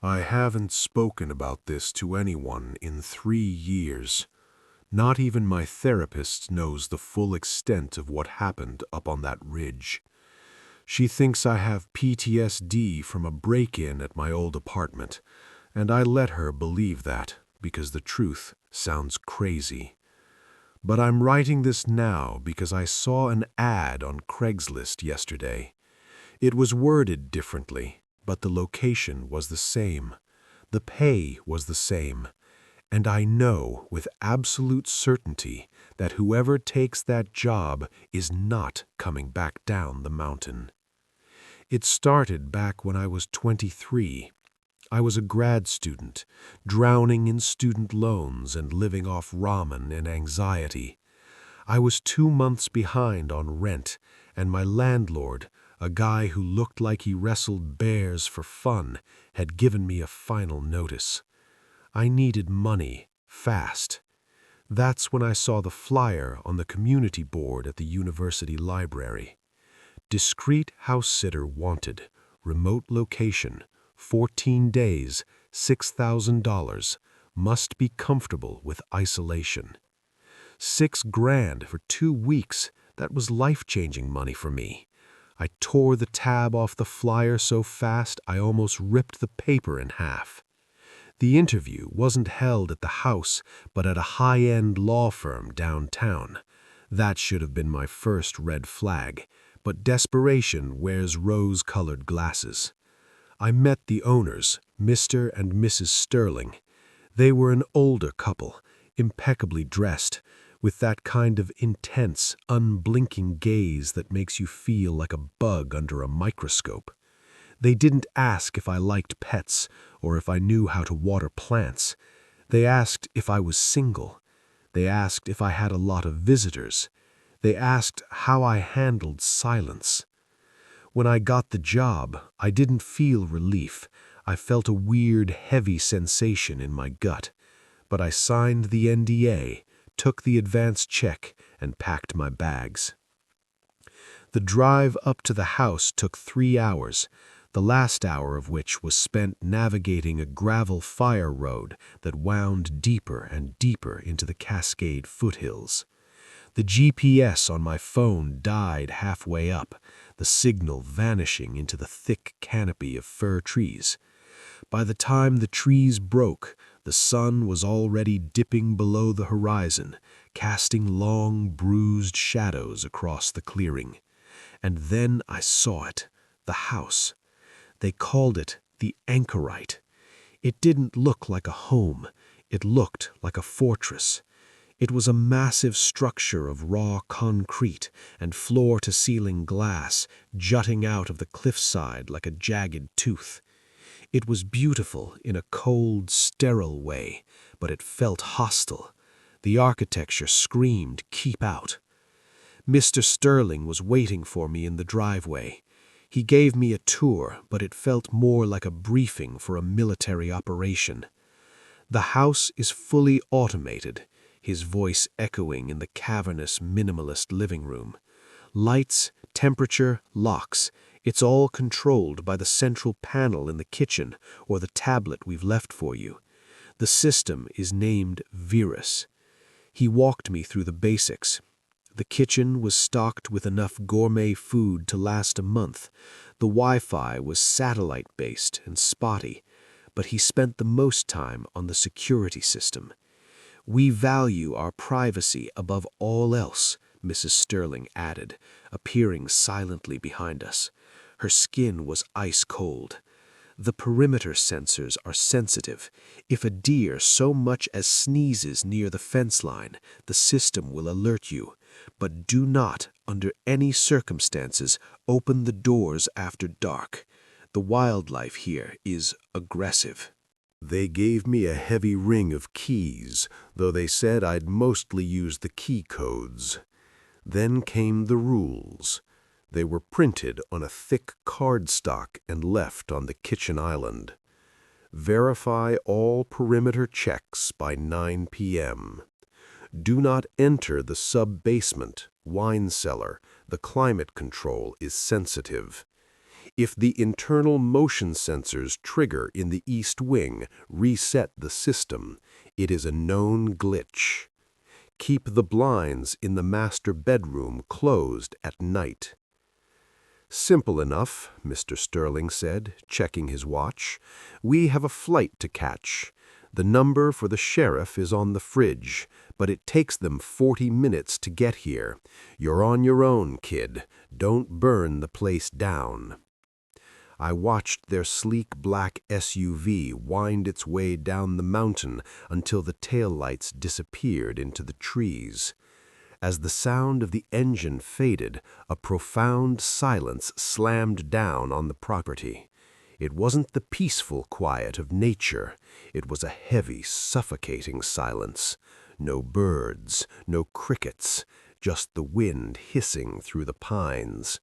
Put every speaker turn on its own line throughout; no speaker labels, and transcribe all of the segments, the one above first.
I haven't spoken about this to anyone in 3 years. Not even my therapist knows the full extent of what happened up on that ridge. She thinks I have PTSD from a break-in at my old apartment, and I let her believe that because the truth sounds crazy. But I'm writing this now because I saw an ad on Craigslist yesterday. It was worded differently, but the location was the same. The pay was the same. And I know with absolute certainty that whoever takes that job is not coming back down the mountain. It started back when I was 23. I was a grad student, drowning in student loans and living off ramen and anxiety. I was 2 months behind on rent, and my landlord, a guy who looked like he wrestled bears for fun, had given me a final notice. I needed money, fast. That's when I saw the flyer on the community board at the university library. Discreet house sitter wanted, remote location, 14 days, $6,000, must be comfortable with isolation. $6,000 for 2 weeks, that was life-changing money for me. I tore the tab off the flyer so fast I almost ripped the paper in half. The interview wasn't held at the house, but at a high-end law firm downtown. That should have been my first red flag, but desperation wears rose-colored glasses. I met the owners, Mr. and Mrs. Sterling. They were an older couple, impeccably dressed, with that kind of intense, unblinking gaze that makes you feel like a bug under a microscope. They didn't ask if I liked pets or if I knew how to water plants. They asked if I was single. They asked if I had a lot of visitors. They asked how I handled silence. When I got the job, I didn't feel relief. I felt a weird, heavy sensation in my gut. But I signed the NDA, took the advance check, and packed my bags. The drive up to the house took 3 hours, the last hour of which was spent navigating a gravel fire road that wound deeper and deeper into the Cascade foothills. The GPS on my phone died halfway up, the signal vanishing into the thick canopy of fir trees. By the time the trees broke, the sun was already dipping below the horizon, casting long, bruised shadows across the clearing. And then I saw it, the house. They called it the Anchorite. It didn't look like a home. It looked like a fortress. It was a massive structure of raw concrete and floor-to-ceiling glass jutting out of the cliffside like a jagged tooth. It was beautiful in a cold, sterile way, but it felt hostile. The architecture screamed, "Keep out." Mr. Sterling was waiting for me in the driveway. He gave me a tour, but it felt more like a briefing for a military operation. "The house is fully automated," his voice echoing in the cavernous, minimalist living room. "Lights, temperature, locks. It's all controlled by the central panel in the kitchen or the tablet we've left for you. The system is named Virus." He walked me through the basics. The kitchen was stocked with enough gourmet food to last a month. The Wi-Fi was satellite-based and spotty, but he spent the most time on the security system. "We value our privacy above all else," Mrs. Sterling added, appearing silently behind us. Her skin was ice cold. "The perimeter sensors are sensitive. If a deer so much as sneezes near the fence line, the system will alert you. But do not, under any circumstances, open the doors after dark. The wildlife here is aggressive." They gave me a heavy ring of keys, though they said I'd mostly use the key codes. Then came the rules. They were printed on a thick cardstock and left on the kitchen island. Verify all perimeter checks by 9 p.m. Do not enter the sub-basement, wine cellar. The climate control is sensitive. If the internal motion sensors trigger in the east wing reset the system, it is a known glitch. Keep the blinds in the master bedroom closed at night." "Simple enough," Mr. Sterling said, checking his watch. "We have a flight to catch. The number for the sheriff is on the fridge, but it takes them 40 minutes to get here. You're on your own, kid. Don't burn the place down." I watched their sleek black SUV wind its way down the mountain until the taillights disappeared into the trees. As the sound of the engine faded, a profound silence slammed down on the property. It wasn't the peaceful quiet of nature. It was a heavy, suffocating silence. No birds, no crickets, just the wind hissing through the pines.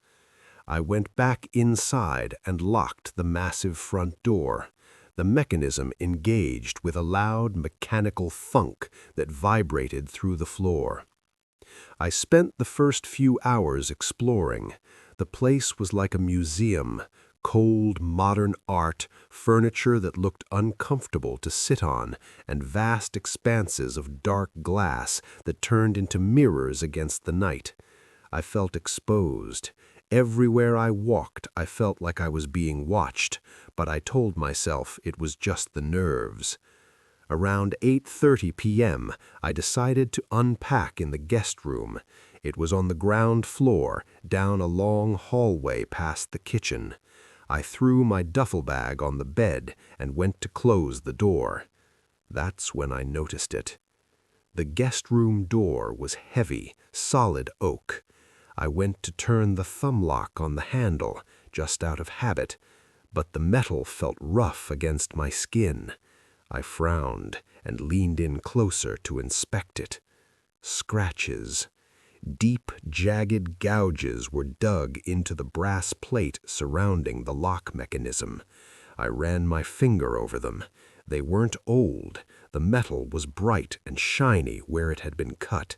I went back inside and locked the massive front door. The mechanism engaged with a loud mechanical thunk that vibrated through the floor. I spent the first few hours exploring. The place was like a museum, cold modern art, furniture that looked uncomfortable to sit on, and vast expanses of dark glass that turned into mirrors against the night. I felt exposed. Everywhere I walked, I felt like I was being watched, but I told myself it was just the nerves. Around 8:30 p.m., I decided to unpack in the guest room. It was on the ground floor, down a long hallway past the kitchen. I threw my duffel bag on the bed and went to close the door. That's when I noticed it. The guest room door was heavy, solid oak. I went to turn the thumb lock on the handle, just out of habit, but the metal felt rough against my skin. I frowned and leaned in closer to inspect it. Scratches. Deep, jagged gouges were dug into the brass plate surrounding the lock mechanism. I ran my finger over them. They weren't old. The metal was bright and shiny where it had been cut.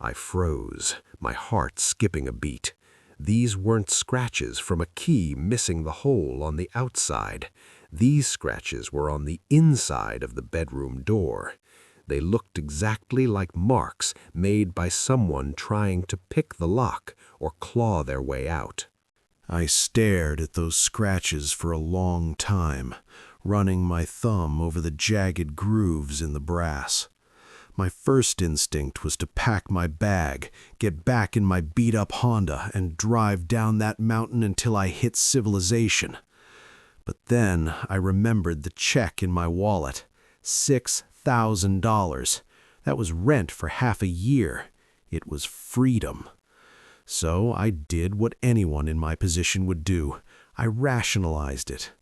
I froze, my heart skipping a beat. These weren't scratches from a key missing the hole on the outside. These scratches were on the inside of the bedroom door. They looked exactly like marks made by someone trying to pick the lock or claw their way out. I stared at those scratches for a long time, running my thumb over the jagged grooves in the brass. My first instinct was to pack my bag, get back in my beat-up Honda, and drive down that mountain until I hit civilization. But then I remembered the check in my wallet. $6,000. That was rent for half a year. It was freedom. So I did what anyone in my position would do. I rationalized it.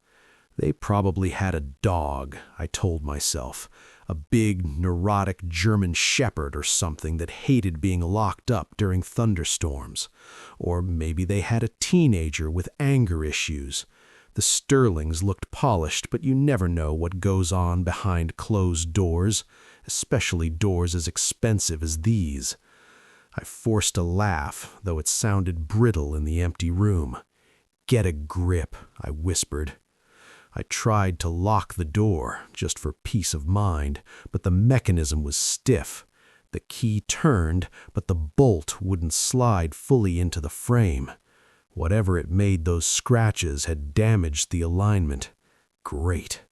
They probably had a dog, I told myself. A big, neurotic German shepherd or something that hated being locked up during thunderstorms. Or maybe they had a teenager with anger issues. The Sterlings looked polished, but you never know what goes on behind closed doors, especially doors as expensive as these. I forced a laugh, though it sounded brittle in the empty room. "Get a grip," I whispered. I tried to lock the door, just for peace of mind, but the mechanism was stiff. The key turned, but the bolt wouldn't slide fully into the frame. Whatever it made those scratches had damaged the alignment. Great.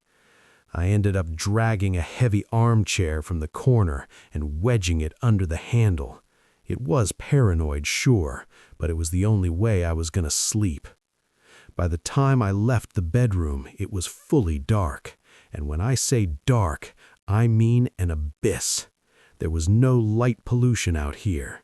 I ended up dragging a heavy armchair from the corner and wedging it under the handle. It was paranoid, sure, but it was the only way I was going to sleep. By the time I left the bedroom, it was fully dark. And when I say dark, I mean an abyss. There was no light pollution out here.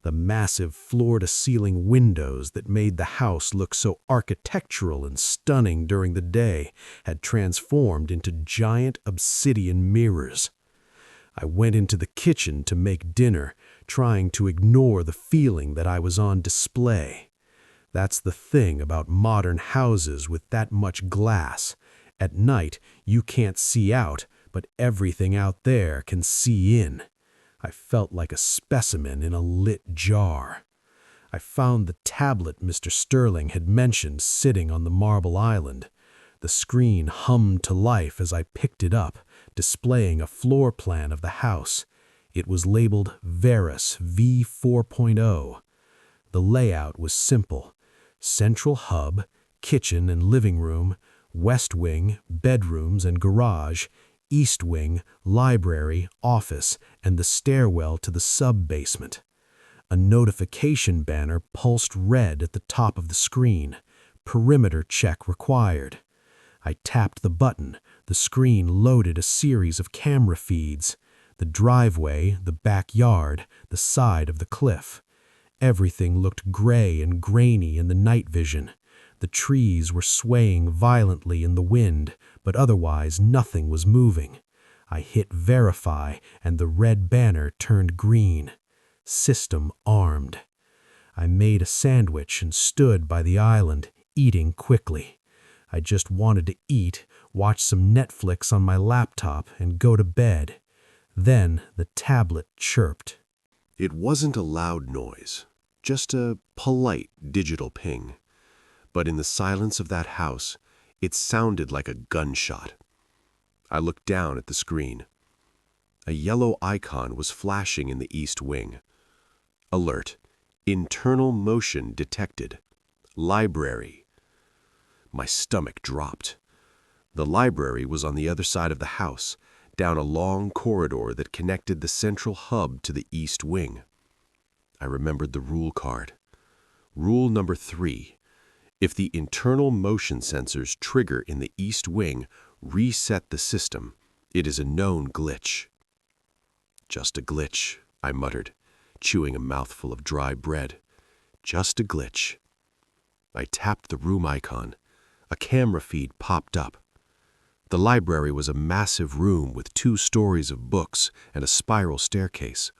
The massive floor-to-ceiling windows that made the house look so architectural and stunning during the day had transformed into giant obsidian mirrors. I went into the kitchen to make dinner, trying to ignore the feeling that I was on display. That's the thing about modern houses with that much glass. At night, you can't see out, but everything out there can see in. I felt like a specimen in a lit jar.
I found the tablet Mr. Sterling had mentioned sitting on the marble island. The screen hummed to life as I picked it up, displaying a floor plan of the house. It was labeled Verus V 4.0. The layout was simple: central hub, kitchen and living room, west wing, bedrooms and garage, east wing, library, office, and the stairwell to the sub-basement. A notification banner pulsed red at the top of the screen. Perimeter check required. I tapped the button. The screen loaded a series of camera feeds: the driveway, the backyard, the side of the cliff. Everything looked gray and grainy in the night vision. The trees were swaying violently in the wind, but otherwise nothing was moving. I hit verify, and the red banner turned green. System armed. I made a sandwich and stood by the island, eating quickly. I just wanted to eat, watch some Netflix on my laptop, and go to bed. Then the tablet chirped.
It wasn't a loud noise, just a polite digital ping. But in the silence of that house, it sounded like a gunshot. I looked down at the screen. A yellow icon was flashing in the east wing. Alert: internal motion detected. Library. My stomach dropped. The library was on the other side of the house, down a long corridor that connected the central hub to the east wing. I remembered the rule card. Rule number 3. If the internal motion sensors trigger in the east wing, reset the system. It is a known glitch. Just a glitch, I muttered, chewing a mouthful of dry bread. Just a glitch. I tapped the room icon. A camera feed popped up. The library was a massive room with 2 stories of books and a spiral staircase.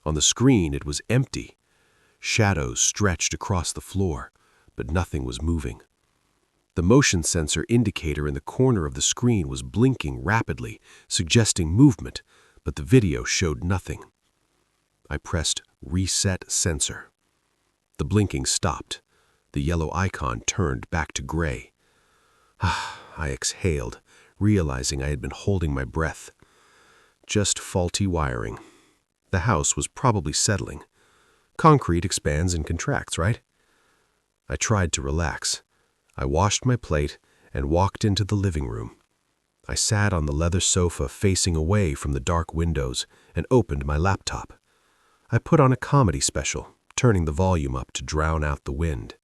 On the screen, it was empty. Shadows stretched across the floor, but nothing was moving. The motion sensor indicator in the corner of the screen was blinking rapidly, suggesting movement, but the video showed nothing. I pressed Reset Sensor. The blinking stopped. The yellow icon turned back to gray. I exhaled, realizing I had been holding my breath. Just faulty wiring. The house was probably settling. Concrete expands and contracts, right? I tried to relax. I washed my plate and walked into the living room. I sat on the leather sofa facing away from the dark windows and opened my laptop. I put on a comedy special, turning the volume up to drown out the wind.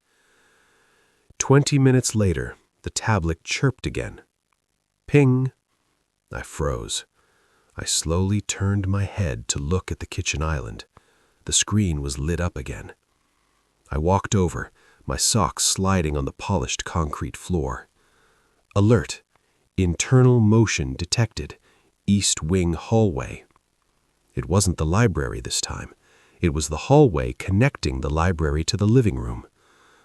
20 minutes later, the tablet chirped again. Ping! I froze. I slowly turned my head to look at the kitchen island. The screen was lit up again. I walked over, my socks sliding on the polished concrete floor. Alert! Internal motion detected. East wing hallway. It wasn't the library this time. It was the hallway connecting the library to the living room.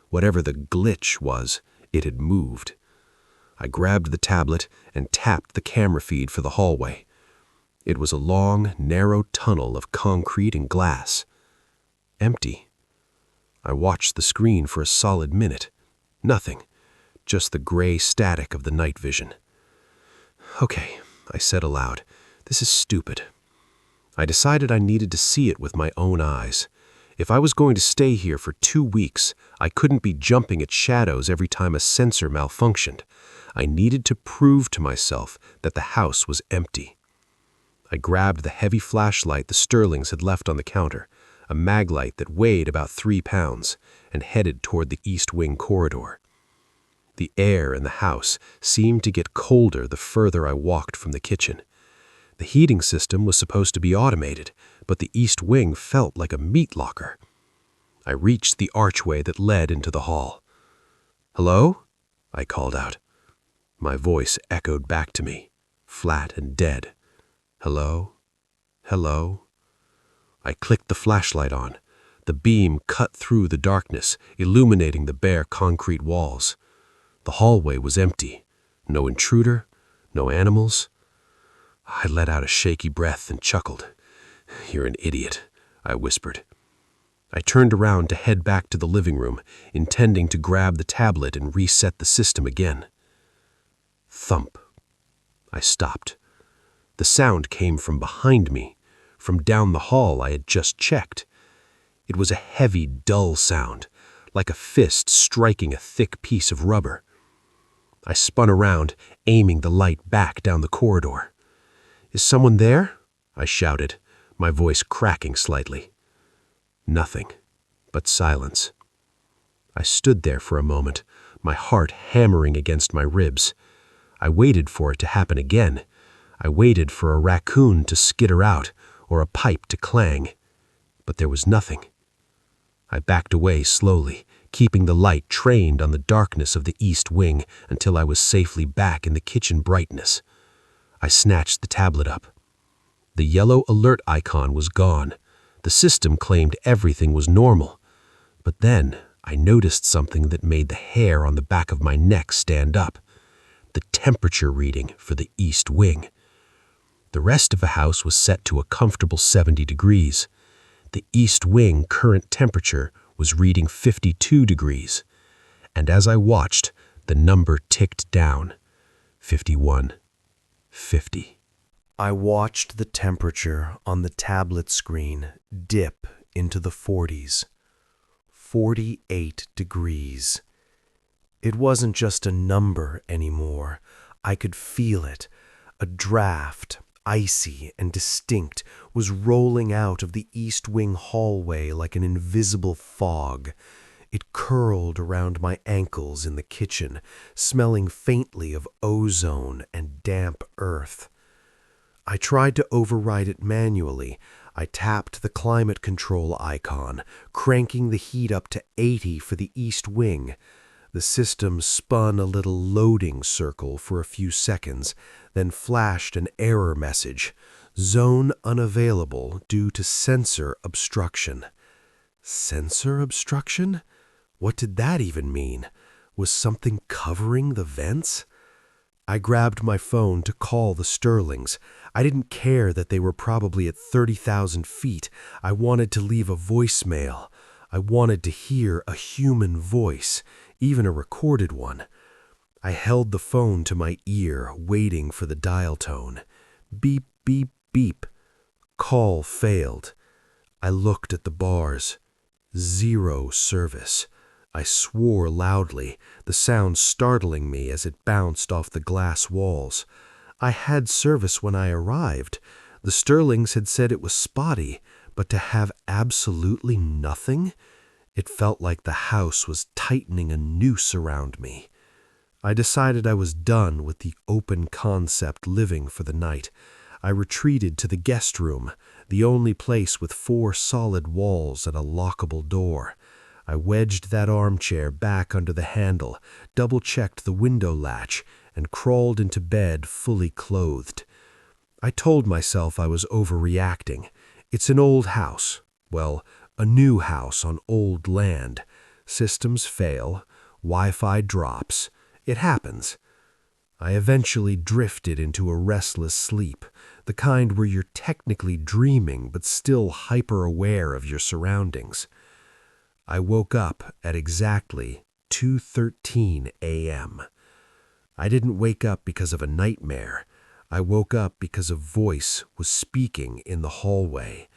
Whatever the glitch was, it had moved. I grabbed the tablet and tapped the camera feed for the hallway. It was a long, narrow tunnel of concrete and glass. Empty. I watched the screen for a solid minute. Nothing. Just the gray static of the night vision. Okay, I said aloud. This is stupid. I decided I needed to see it with my own eyes. If I was going to stay here for 2 weeks, I couldn't be jumping at shadows every time a sensor malfunctioned. I needed to prove to myself that the house was empty. I grabbed the heavy flashlight the Sterlings had left on the counter, a maglite that weighed about 3 pounds, and headed toward the east wing corridor. The air in the house seemed to get colder the further I walked from the kitchen. The heating system was supposed to be automated, but the east wing felt like a meat locker. I reached the archway that led into the hall. "Hello?" I called out. My voice echoed back to me, flat and dead. Hello? Hello? I clicked the flashlight on. The beam cut through the darkness, illuminating the bare concrete walls. The hallway was empty. No intruder, no animals. I let out a shaky breath and chuckled. "You're an idiot," I whispered.
I turned around to head back to the living room, intending to grab the tablet and reset the system again. Thump. I stopped. The sound came from behind me, from down the hall I had just checked. It was a heavy, dull sound, like a fist striking a thick piece of rubber. I spun around, aiming the light back down the corridor. "Is someone there?" I shouted, my voice cracking slightly. Nothing, but silence. I stood there for a moment, my heart hammering against my ribs. I waited for it to happen again. I waited for a raccoon to skitter out or a pipe to clang. But there was nothing. I backed away slowly, keeping the light trained on the darkness of the east wing until I was safely back in the kitchen brightness. I snatched the tablet up. The yellow alert icon was gone. The system claimed everything was normal. But then I noticed something that made the hair on the back of my neck stand up. The temperature reading for the east wing. The rest of the house was set to a comfortable 70 degrees. The east wing current temperature was reading 52 degrees. And as I watched, the number ticked down. 51, 50. I watched the temperature on the tablet screen dip into the 40s. 48 degrees. It wasn't just a number anymore. I could feel it. A draft, icy and distinct, was rolling out of the east wing hallway like an invisible fog. It curled around my ankles in the kitchen, smelling faintly of ozone and damp earth. I tried to override it manually. I tapped the climate control icon, cranking the heat up to 80 for the east wing. The system spun a little loading circle for a few seconds, then flashed an error message. Zone unavailable due to sensor obstruction. Sensor obstruction? What did that even mean? Was something covering the vents? I grabbed my phone to call the Sterlings. I didn't care that they were probably at 30,000 feet. I wanted to leave a voicemail. I wanted to hear a human voice, even a recorded one. I held the phone to my ear, waiting for the dial tone. Beep, beep, beep. Call failed. I looked at the bars. 0 service. I swore loudly, the sound startling me as it bounced off the glass walls. I had service when I arrived. The Sterlings had said it was spotty, but to have absolutely nothing? It felt like the house was tightening a noose around me. I decided I was done with the open concept living for the night. I retreated to the guest room, the only place with 4 solid walls and a lockable door. I wedged that armchair back under the handle, double-checked the window latch, and crawled into bed fully clothed. I told myself I was overreacting. It's an old house. Well, a new house on old land. Systems fail. Wi-Fi drops. It happens. I eventually drifted into a restless sleep, the kind where you're technically dreaming but still hyper-aware of your surroundings. I woke up at exactly 2:13 a.m. I didn't wake up because of a nightmare. I woke up because a voice was speaking in the hallway.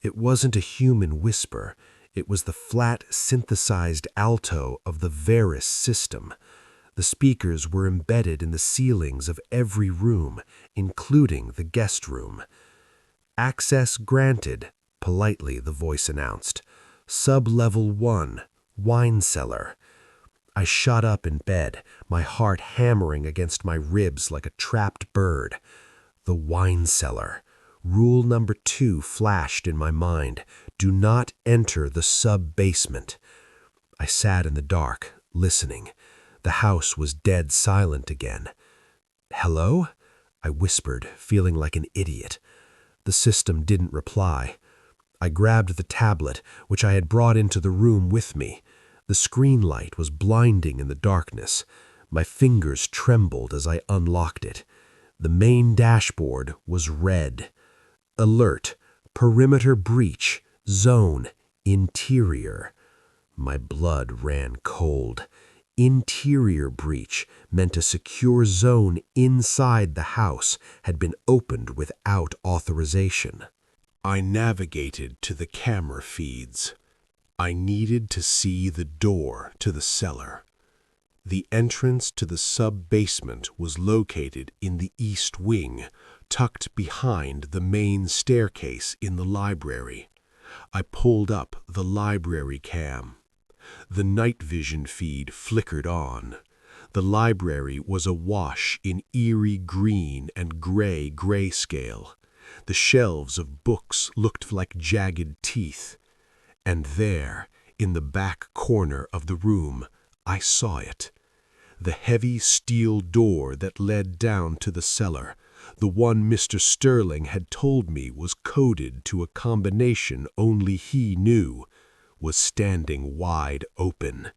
It wasn't a human whisper. It was the flat, synthesized alto of the Varus system. The speakers were embedded in the ceilings of every room, including the guest room. "Access granted," politely the voice announced. "Sub-level 1, wine cellar." I shot up in bed, my heart hammering against my ribs like a trapped bird. The wine cellar. Rule number 2 flashed in my mind. Do not enter the sub-basement. I sat in the dark, listening. The house was dead silent again. "Hello?" I whispered, feeling like an idiot. The system didn't reply. I grabbed the tablet, which I had brought into the room with me. The screen light was blinding in the darkness. My fingers trembled as I unlocked it. The main dashboard was red. Alert, perimeter breach, zone,
Interior. My blood ran cold. Interior breach meant a secure zone inside the house had been opened without authorization.
I navigated to the camera feeds. I needed to see the door to the cellar. The entrance to the sub-basement was located in the east wing, tucked behind the main staircase in the library. I pulled up the library cam. The night vision feed flickered on. The library was awash in eerie green and gray grayscale. The shelves of books looked like jagged teeth. And there, in the back corner of the room, I saw it. The heavy steel door that led down to the cellar, the one Mr. Sterling had told me was coded to a combination only he knew, was standing wide open.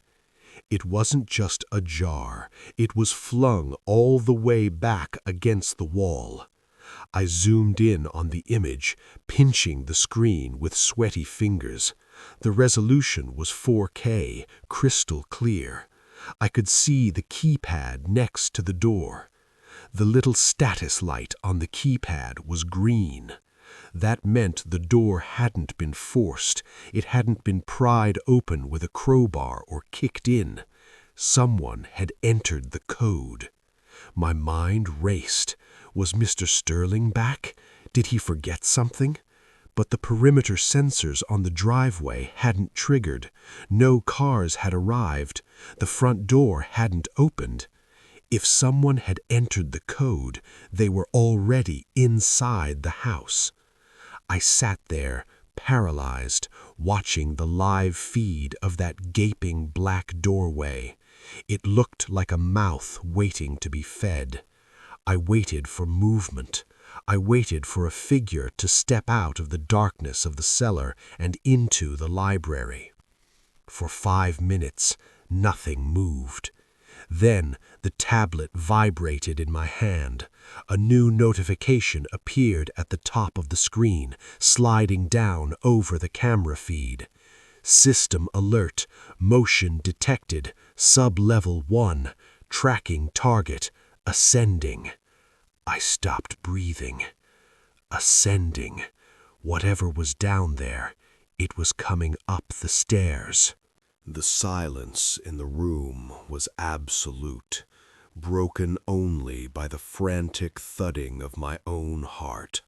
It wasn't just ajar, it was flung all the way back against the wall. I zoomed in on the image, pinching the screen with sweaty fingers. The resolution was 4K, crystal clear. I could see the keypad next to the door. The little status light on the keypad was green. That meant the door hadn't been forced. It hadn't been pried open with a crowbar or kicked in. Someone had entered the code. My mind raced. Was Mr. Sterling back? Did he forget something? But the perimeter sensors on the driveway hadn't triggered. No cars had arrived. The front door hadn't opened. If someone had entered the code, they were already inside the house. I sat there, paralyzed, watching the live feed of that gaping black doorway. It looked like a mouth waiting to be fed. I waited for movement. I waited for a figure to step out of the darkness of the cellar and into the library. For 5 minutes, nothing moved. Then the tablet vibrated in my hand. A new notification appeared at the top of the screen, sliding down over the camera feed. System alert, motion detected, sub-level 1, tracking target, ascending. I stopped breathing. Ascending. Whatever was down there, it was coming up the stairs. The silence in the room was absolute, broken only by the frantic thudding of my own heart.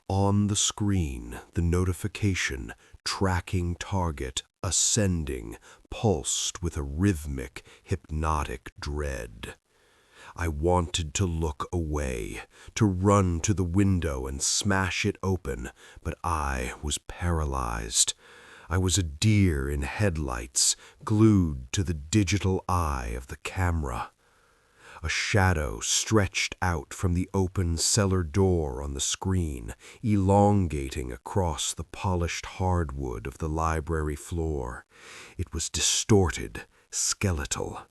On the screen, the notification, tracking target, ascending, pulsed with a rhythmic, hypnotic dread. I wanted to look away, to run to the window and smash it open, but I was paralyzed. I was a deer in headlights, glued to the digital eye of the camera. A shadow stretched out from the open cellar door on the screen, elongating across the polished hardwood of the library floor. It was distorted, skeletal.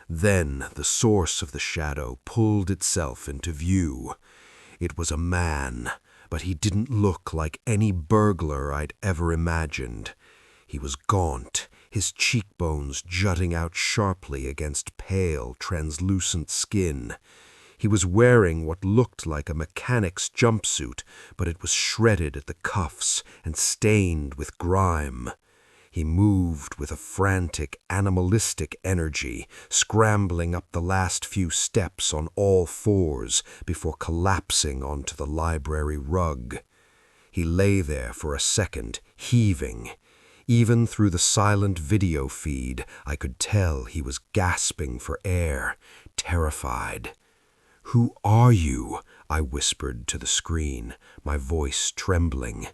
Then the source of the shadow pulled itself into view. It was a man, but he didn't look like any burglar I'd ever imagined. He was gaunt, his cheekbones jutting out sharply against pale, translucent skin. He was wearing what looked like a mechanic's jumpsuit, but it was shredded at the cuffs and stained with grime. He moved with a frantic, animalistic energy, scrambling up the last few steps on all fours before collapsing onto the library rug. He lay there for a second, heaving. Even through the silent video feed, I could tell he was gasping for air, terrified. "Who are you?" I whispered to the screen, my voice trembling.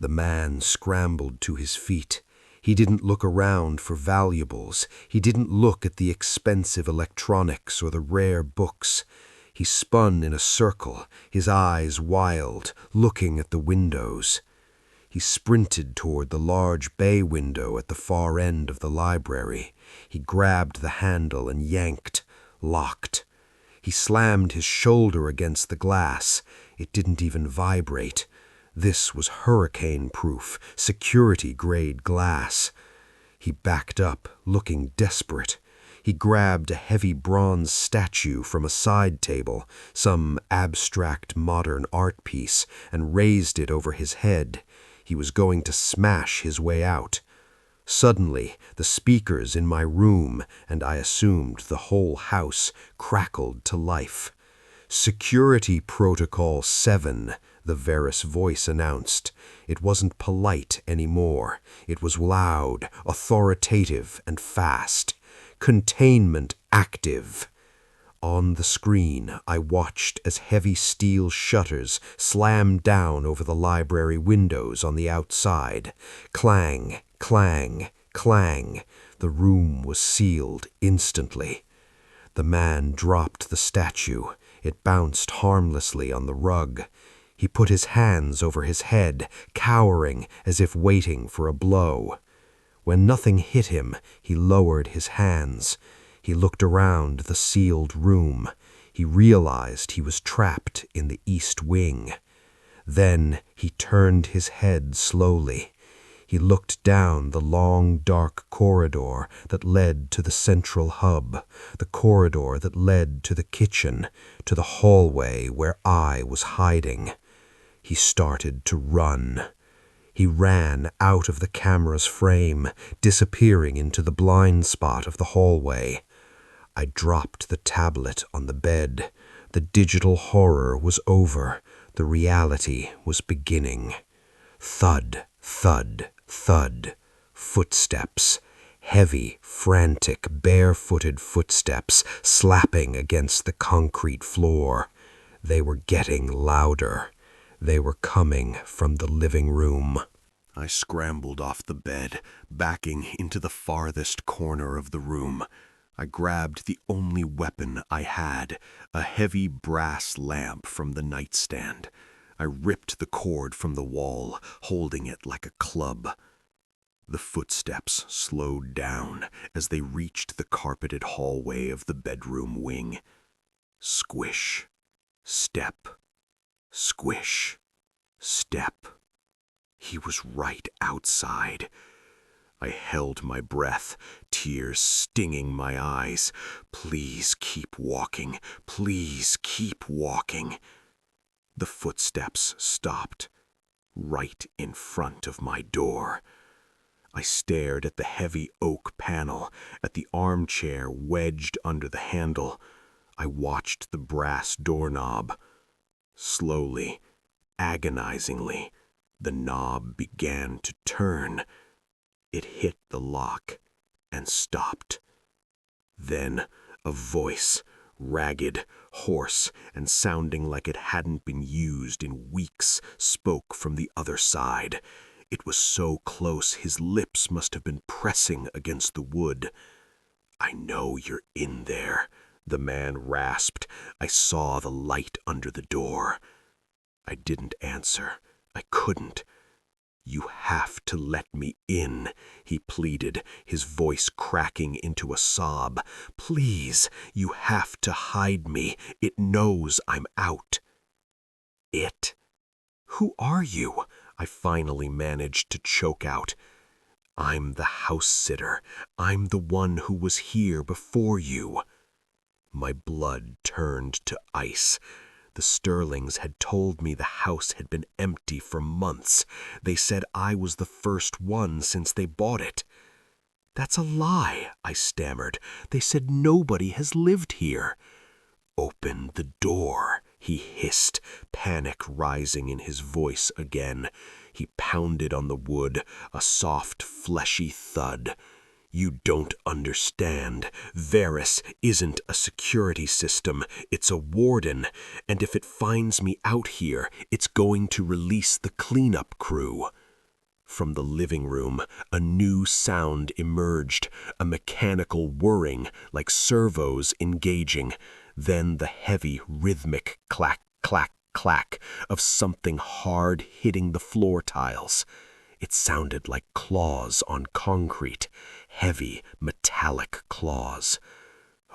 The man scrambled to his feet. He didn't look around for valuables. He didn't look at the expensive electronics or the rare books. He spun in a circle, his eyes wild, looking at the windows. He sprinted toward the large bay window at the far end of the library. He grabbed the handle and yanked, locked. He slammed his shoulder against the glass. It didn't even vibrate.
This was hurricane-proof, security-grade glass. He backed up, looking desperate. He grabbed a heavy bronze statue from a side table, some abstract modern art piece, and raised it over his head. He was going to smash his way out. Suddenly, the speakers in my room, and I assumed the whole house, crackled to life. "Security Protocol 7, the Varus voice announced. It wasn't polite anymore. It was loud, authoritative, and fast. Containment active. On the screen, I watched as heavy steel shutters slammed down over the library windows on the outside. Clang, clang, clang. The room was sealed instantly. The man dropped the statue. It bounced harmlessly on the rug. He put his hands over his head, cowering as if waiting for a blow. When nothing hit him, he lowered his hands. He looked around the sealed room. He realized he was trapped in the east wing. Then he turned his head slowly. He looked down the long, dark corridor that led to the central hub, the corridor that led to the kitchen, to the hallway where I was hiding. He started to run. He ran out of the camera's frame, disappearing into the blind spot of the hallway. I dropped the tablet on the bed. The digital horror was over. The reality was beginning. Thud, thud, thud. Footsteps. Heavy, frantic, barefooted footsteps slapping against the concrete floor. They were getting louder. They were coming from the living room.
I scrambled off the bed, backing into the farthest corner of the room. I grabbed the only weapon I had, a heavy brass lamp from the nightstand. I ripped the cord from the wall, holding it like a club. The footsteps slowed down as they reached the carpeted hallway of the bedroom wing. Squish, step, squish, step. He was right outside. I held my breath, tears stinging my eyes. Please keep walking. Please keep walking. The footsteps stopped, right in front of my door. I stared at the heavy oak panel, at the armchair wedged under the handle. I watched the brass doorknob. Slowly, agonizingly, the knob began to turn. It hit the lock and stopped. Then a voice, ragged, hoarse, and sounding like it hadn't been used in weeks, spoke from the other side. It was so close his lips must have been pressing against the wood. "I know you're in there," the man rasped. I saw the light under the door. I didn't answer. I couldn't. "You have to let me in," he pleaded, his voice cracking into a sob. "Please, you have to hide me. It knows I'm out." "It? Who are you?" I finally managed to choke out. "I'm the house sitter. I'm the one who was here before you." My blood turned to ice. The Sterlings had told me the house had been empty for months. They said I was the first one since they bought it. "That's a lie," I stammered. "They said nobody has lived here." "Open the door," he hissed, panic rising in his voice again. He pounded on the wood, a soft, fleshy thud. "You don't understand. Varus isn't a security system. It's a warden. And if it finds me out here, it's going to release the cleanup crew." From the living room, a new sound emerged, a mechanical whirring, like servos engaging. Then the heavy, rhythmic clack, clack, clack of something hard hitting the floor tiles. It sounded like claws on concrete, heavy, metallic claws.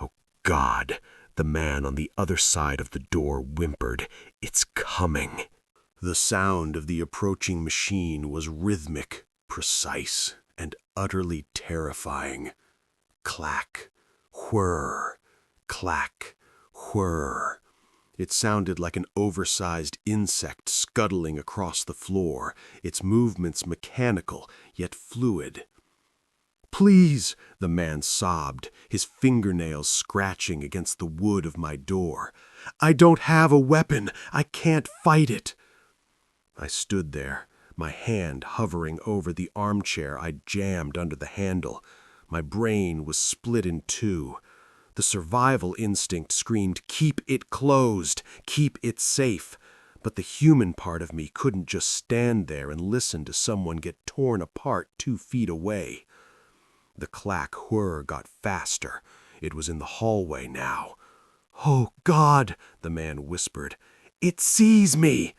"Oh, God," the man on the other side of the door whimpered. "It's coming." The sound of the approaching machine was rhythmic, precise, and utterly terrifying. Clack, whir, clack, whir. It sounded like an oversized insect scuttling across the floor, its movements mechanical, yet fluid. "Please," the man sobbed, his fingernails scratching against the wood of my door. "I don't have a weapon. I can't fight it." I stood there, my hand hovering over the armchair I jammed under the handle. My brain was split in two. The survival instinct screamed, "Keep it closed, keep it safe." But the human part of me couldn't just stand there and listen to someone get torn apart 2 feet away. The clack whir got faster. It was in the hallway now. "Oh, God," the man whispered. "It sees me."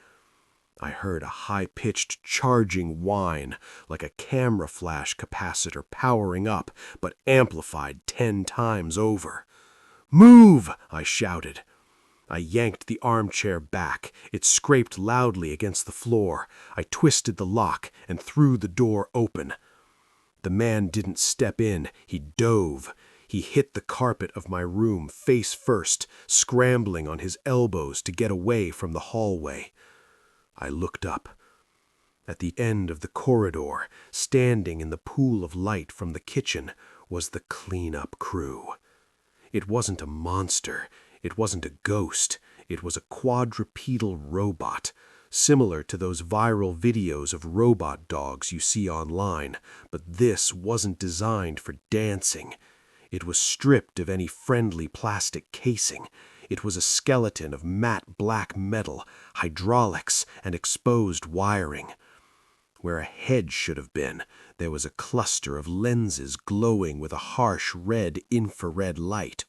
I heard a high-pitched charging whine, like a camera flash capacitor powering up, but amplified 10 times over. "Move!" I shouted. I yanked the armchair back. It scraped loudly against the floor. I twisted the lock and threw the door open. The man didn't step in, he dove. He hit the carpet of my room face first, scrambling on his elbows to get away from the hallway. I looked up. At the end of the corridor, standing in the pool of light from the kitchen, was the cleanup crew. It wasn't a monster, it wasn't a ghost, it was a quadrupedal robot, similar to those viral videos of robot dogs you see online, but this wasn't designed for dancing. It was stripped of any friendly plastic casing. It was a skeleton of matte black metal, hydraulics, and exposed wiring. Where a head should have been, there was a cluster of lenses glowing with a harsh red infrared light.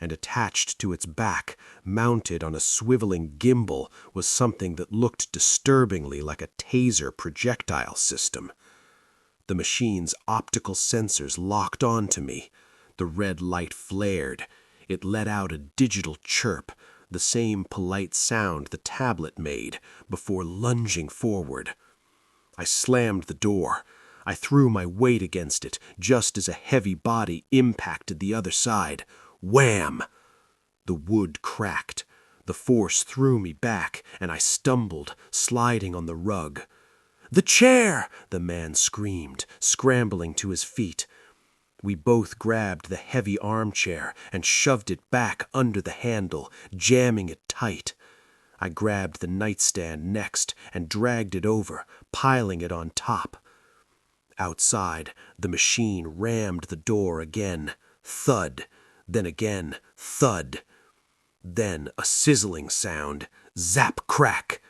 And attached to its back, mounted on a swiveling gimbal, was something that looked disturbingly like a taser projectile system. The machine's optical sensors locked onto me. The red light flared. It let out a digital chirp, the same polite sound the tablet made, before lunging forward. I slammed the door. I threw my weight against it, just as a heavy body impacted the other side. Wham! The wood cracked. The force threw me back, and I stumbled, sliding on the rug. "The chair!" the man screamed, scrambling to his feet. We both grabbed the heavy armchair and shoved it back under the handle, jamming it tight. I grabbed the nightstand next and dragged it over, piling it on top. Outside, the machine rammed the door again. Thud. Then again, thud. Then a sizzling sound. Zap crack.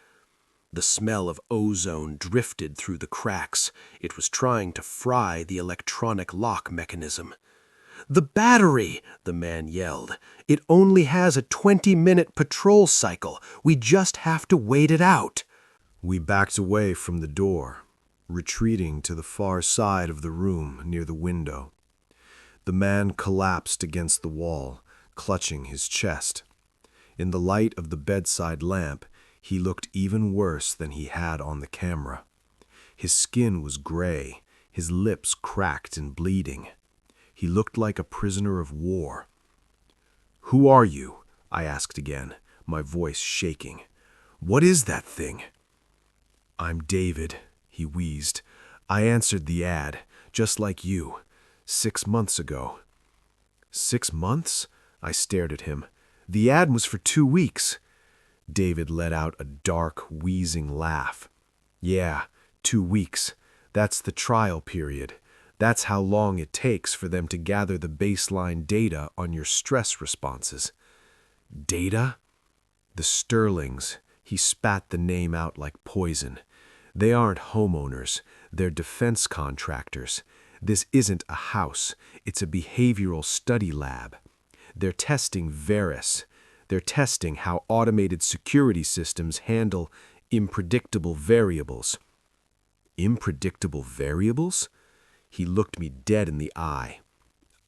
The smell of ozone drifted through the cracks. It was trying to fry the electronic lock mechanism. "The battery!" the man yelled. "It only has a 20-minute patrol cycle. We just have to wait it out."
We backed away from the door, retreating to the far side of the room near the window. The man collapsed against the wall, clutching his chest. In the light of the bedside lamp, he looked even worse than he had on the camera. His skin was gray, his lips cracked and bleeding. He looked like a prisoner of war. "Who are you?" I asked again, my voice shaking. "What is that thing?" "I'm David," he wheezed. "I answered the ad, just like you. 6 months ago." "6 months?" I stared at him. "The ad was for 2 weeks." David let out a dark, wheezing laugh. "Yeah, 2 weeks. That's the trial period. That's how long it takes for them to gather the baseline data on your stress responses." "Data?" "The Sterlings." He spat the name out like poison. "They aren't homeowners. They're defense contractors. This isn't a house. It's a behavioral study lab. They're testing Veris. They're testing how automated security systems handle unpredictable variables." "Unpredictable variables?" He looked me dead in the eye.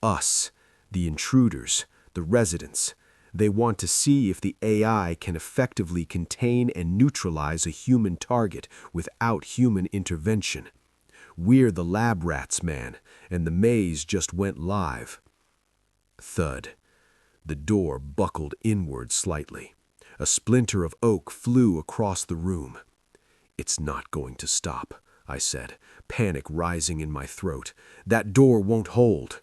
"Us, the intruders, the residents.
They want to see if the AI can effectively contain and neutralize a human target without human intervention. We're the lab rats, man, and the maze just went live. Thud. The door buckled inward slightly. A splinter of oak flew across the room. "It's not going to stop," I said, panic rising in my throat. "That door won't hold."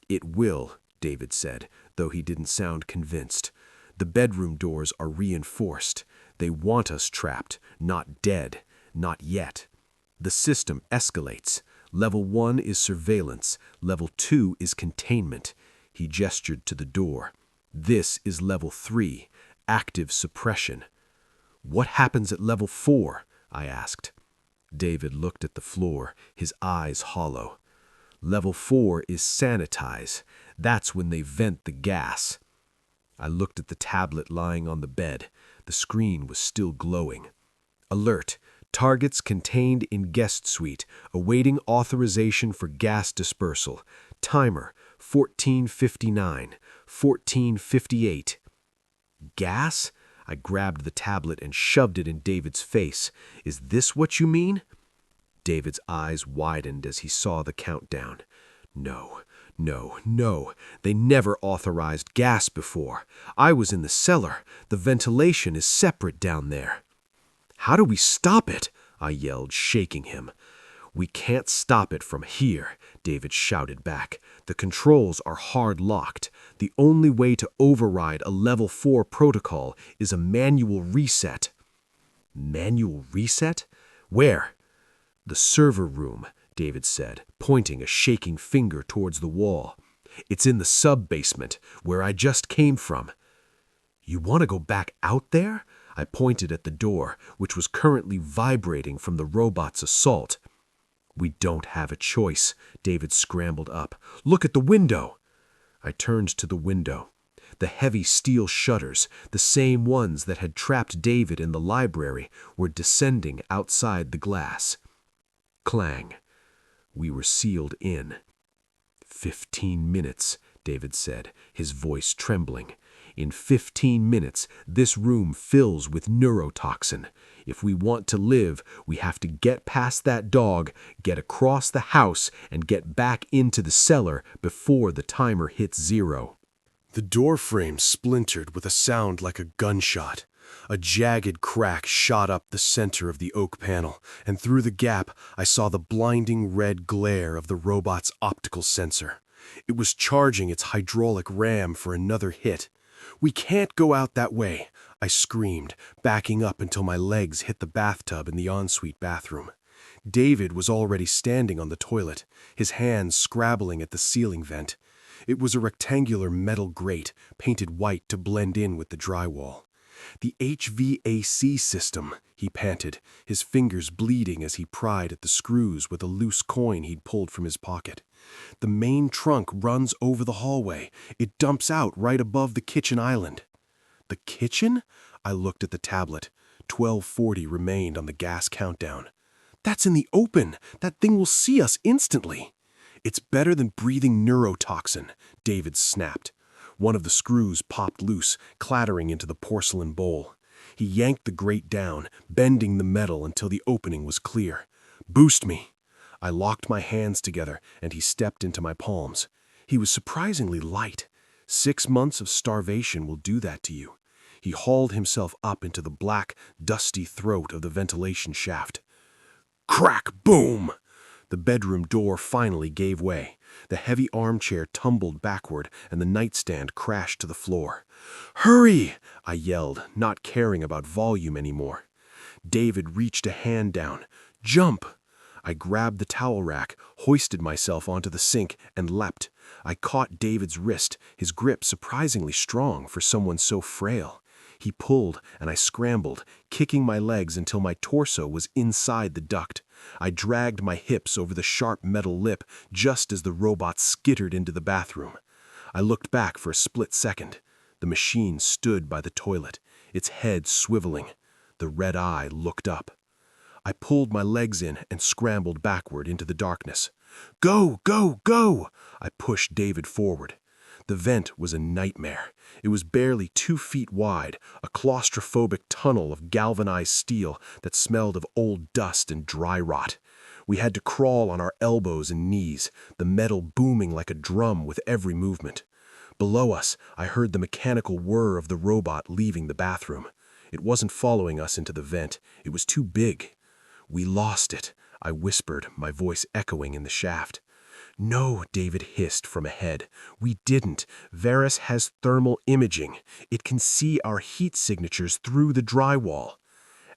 "It will," David said, though he didn't sound convinced. "The bedroom doors are reinforced. They want us trapped, not dead, not yet. The system escalates. Level 1 is surveillance. Level 2 is containment." He gestured to the door. "This is Level 3, active suppression." "What happens at Level 4? I asked. David looked at the floor, his eyes hollow. "Level 4 is sanitize. That's when they vent the gas." I looked at the tablet lying on the bed. The screen was still glowing. "Alert. Targets contained in guest suite, awaiting authorization for gas dispersal. Timer, 14:59, 14:58. "Gas?" I grabbed the tablet and shoved it in David's face. "Is this what you mean?" David's eyes widened as he saw the countdown. No. They never authorized gas before. I was in the cellar. The ventilation is separate down there. "How do we stop it?" I yelled, shaking him. "We can't stop it from here," David shouted back. "The controls are hard-locked. The only way to override a Level 4 protocol is a manual reset." "Manual reset? Where?" "The server room," David said, pointing a shaking finger towards the wall. "It's in the sub-basement, where I just came from." "You want to go back out there?" I pointed at the door, which was currently vibrating from the robot's assault. "We don't have a choice." David scrambled up. "Look at the window." I turned to the window. The heavy steel shutters, the same ones that had trapped David in the library, were descending outside the glass. Clang. We were sealed in. 15 minutes, David said, his voice trembling. "In 15 minutes, this room fills with neurotoxin. If we want to live, we have to get past that dog, get across the house, and get back into the cellar before the timer hits 0.
The door frame splintered with a sound like a gunshot. A jagged crack shot up the center of the oak panel, and through the gap I saw the blinding red glare of the robot's optical sensor. It was charging its hydraulic ram for another hit. "We can't go out that way," I screamed, backing up until my legs hit the bathtub in the ensuite bathroom. David was already standing on the toilet, his hands scrabbling at the ceiling vent. It was a rectangular metal grate, painted white to blend in with the drywall. "The HVAC system," he panted, his fingers bleeding as he pried at the screws with a loose coin he'd pulled from his pocket. "The main trunk runs over the hallway. It dumps out right above the kitchen island." "The kitchen?" I looked at the tablet. 12:40 remained on the gas countdown. "That's in the open. That thing will see us instantly." "It's better than breathing neurotoxin," David snapped. One of the screws popped loose, clattering into the porcelain bowl. He yanked the grate down, bending the metal until the opening was clear. "Boost me." I locked my hands together, and he stepped into my palms. He was surprisingly light. 6 months of starvation will do that to you. He hauled himself up into the black, dusty throat of the ventilation shaft. Crack! Boom! The bedroom door finally gave way. The heavy armchair tumbled backward, and the nightstand crashed to the floor. "Hurry!" I yelled, not caring about volume anymore. David reached a hand down. "Jump!" I grabbed the towel rack, hoisted myself onto the sink, and leapt. I caught David's wrist, his grip surprisingly strong for someone so frail. He pulled, and I scrambled, kicking my legs until my torso was inside the duct. I dragged my hips over the sharp metal lip just as the robot skittered into the bathroom. I looked back for a split second. The machine stood by the toilet, its head swiveling. The red eye looked up. I pulled my legs in and scrambled backward into the darkness. "Go, go, go!" I pushed David forward.
The vent was a nightmare. It was barely 2 feet wide, a claustrophobic tunnel of galvanized steel that smelled of old dust and dry rot. We had to crawl on our elbows and knees, the metal booming like a drum with every movement. Below us, I heard the mechanical whir of the robot leaving the bathroom. It wasn't following us into the vent. It was too big. "We lost it," I whispered, my voice echoing in the shaft. "No," David hissed from ahead. "We didn't. Varus has thermal imaging. It can see our heat signatures through the drywall."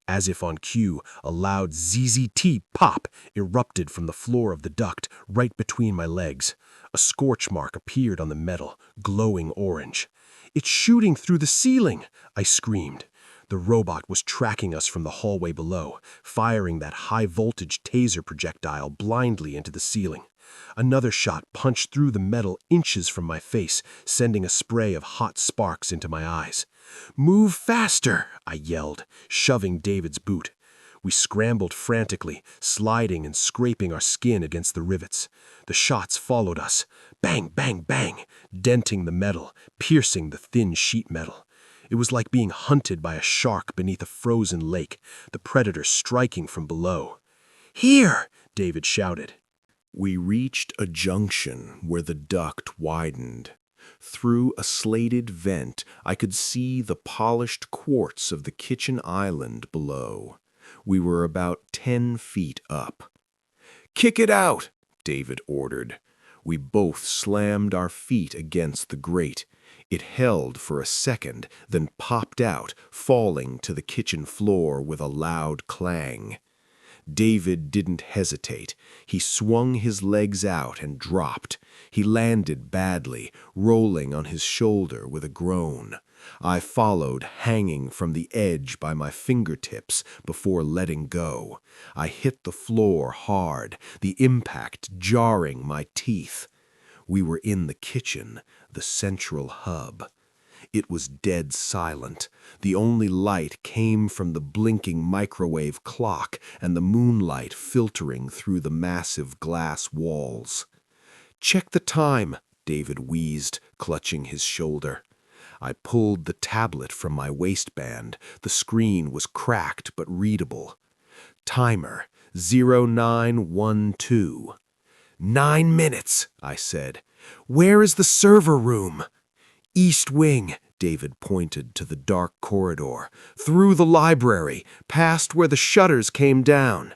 As if on cue, a loud ZZT pop erupted from the floor of the duct right between my legs. A scorch mark appeared on the metal, glowing orange. "It's shooting through the ceiling!" I screamed. The robot was tracking us from the hallway below, firing that high-voltage taser projectile blindly into the ceiling. Another shot punched through the metal inches from my face, sending a spray of hot sparks into my eyes. "Move faster!" I yelled, shoving David's boot. We scrambled frantically, sliding and scraping our skin against the rivets. The shots followed us. Bang, bang, bang, denting the metal, piercing the thin sheet metal. It was like being hunted by a shark beneath a frozen lake, the predator striking from below. "Here!" David shouted. We reached a junction where the duct widened. Through a slated vent, I could see the polished quartz of the kitchen island below. We were about 10 feet up. "Kick it out!" David ordered. We both slammed our feet against the grate. It held for a second, then popped out, falling to the kitchen floor with a loud clang. David didn't hesitate. He swung his legs out and dropped. He landed badly, rolling on his shoulder with a groan. I followed, hanging from the edge by my fingertips before letting go. I hit the floor hard, the impact jarring my teeth. We were in the kitchen, the central hub. It was dead silent. The only light came from the blinking microwave clock and the moonlight filtering through the massive glass walls. "Check the time," David wheezed, clutching his shoulder. I pulled the tablet from my waistband. The screen was cracked but readable. Timer, 0912. 9 minutes, I said. "Where is the server room?" "East wing," David pointed to the dark corridor. "Through the library, past where the shutters came down."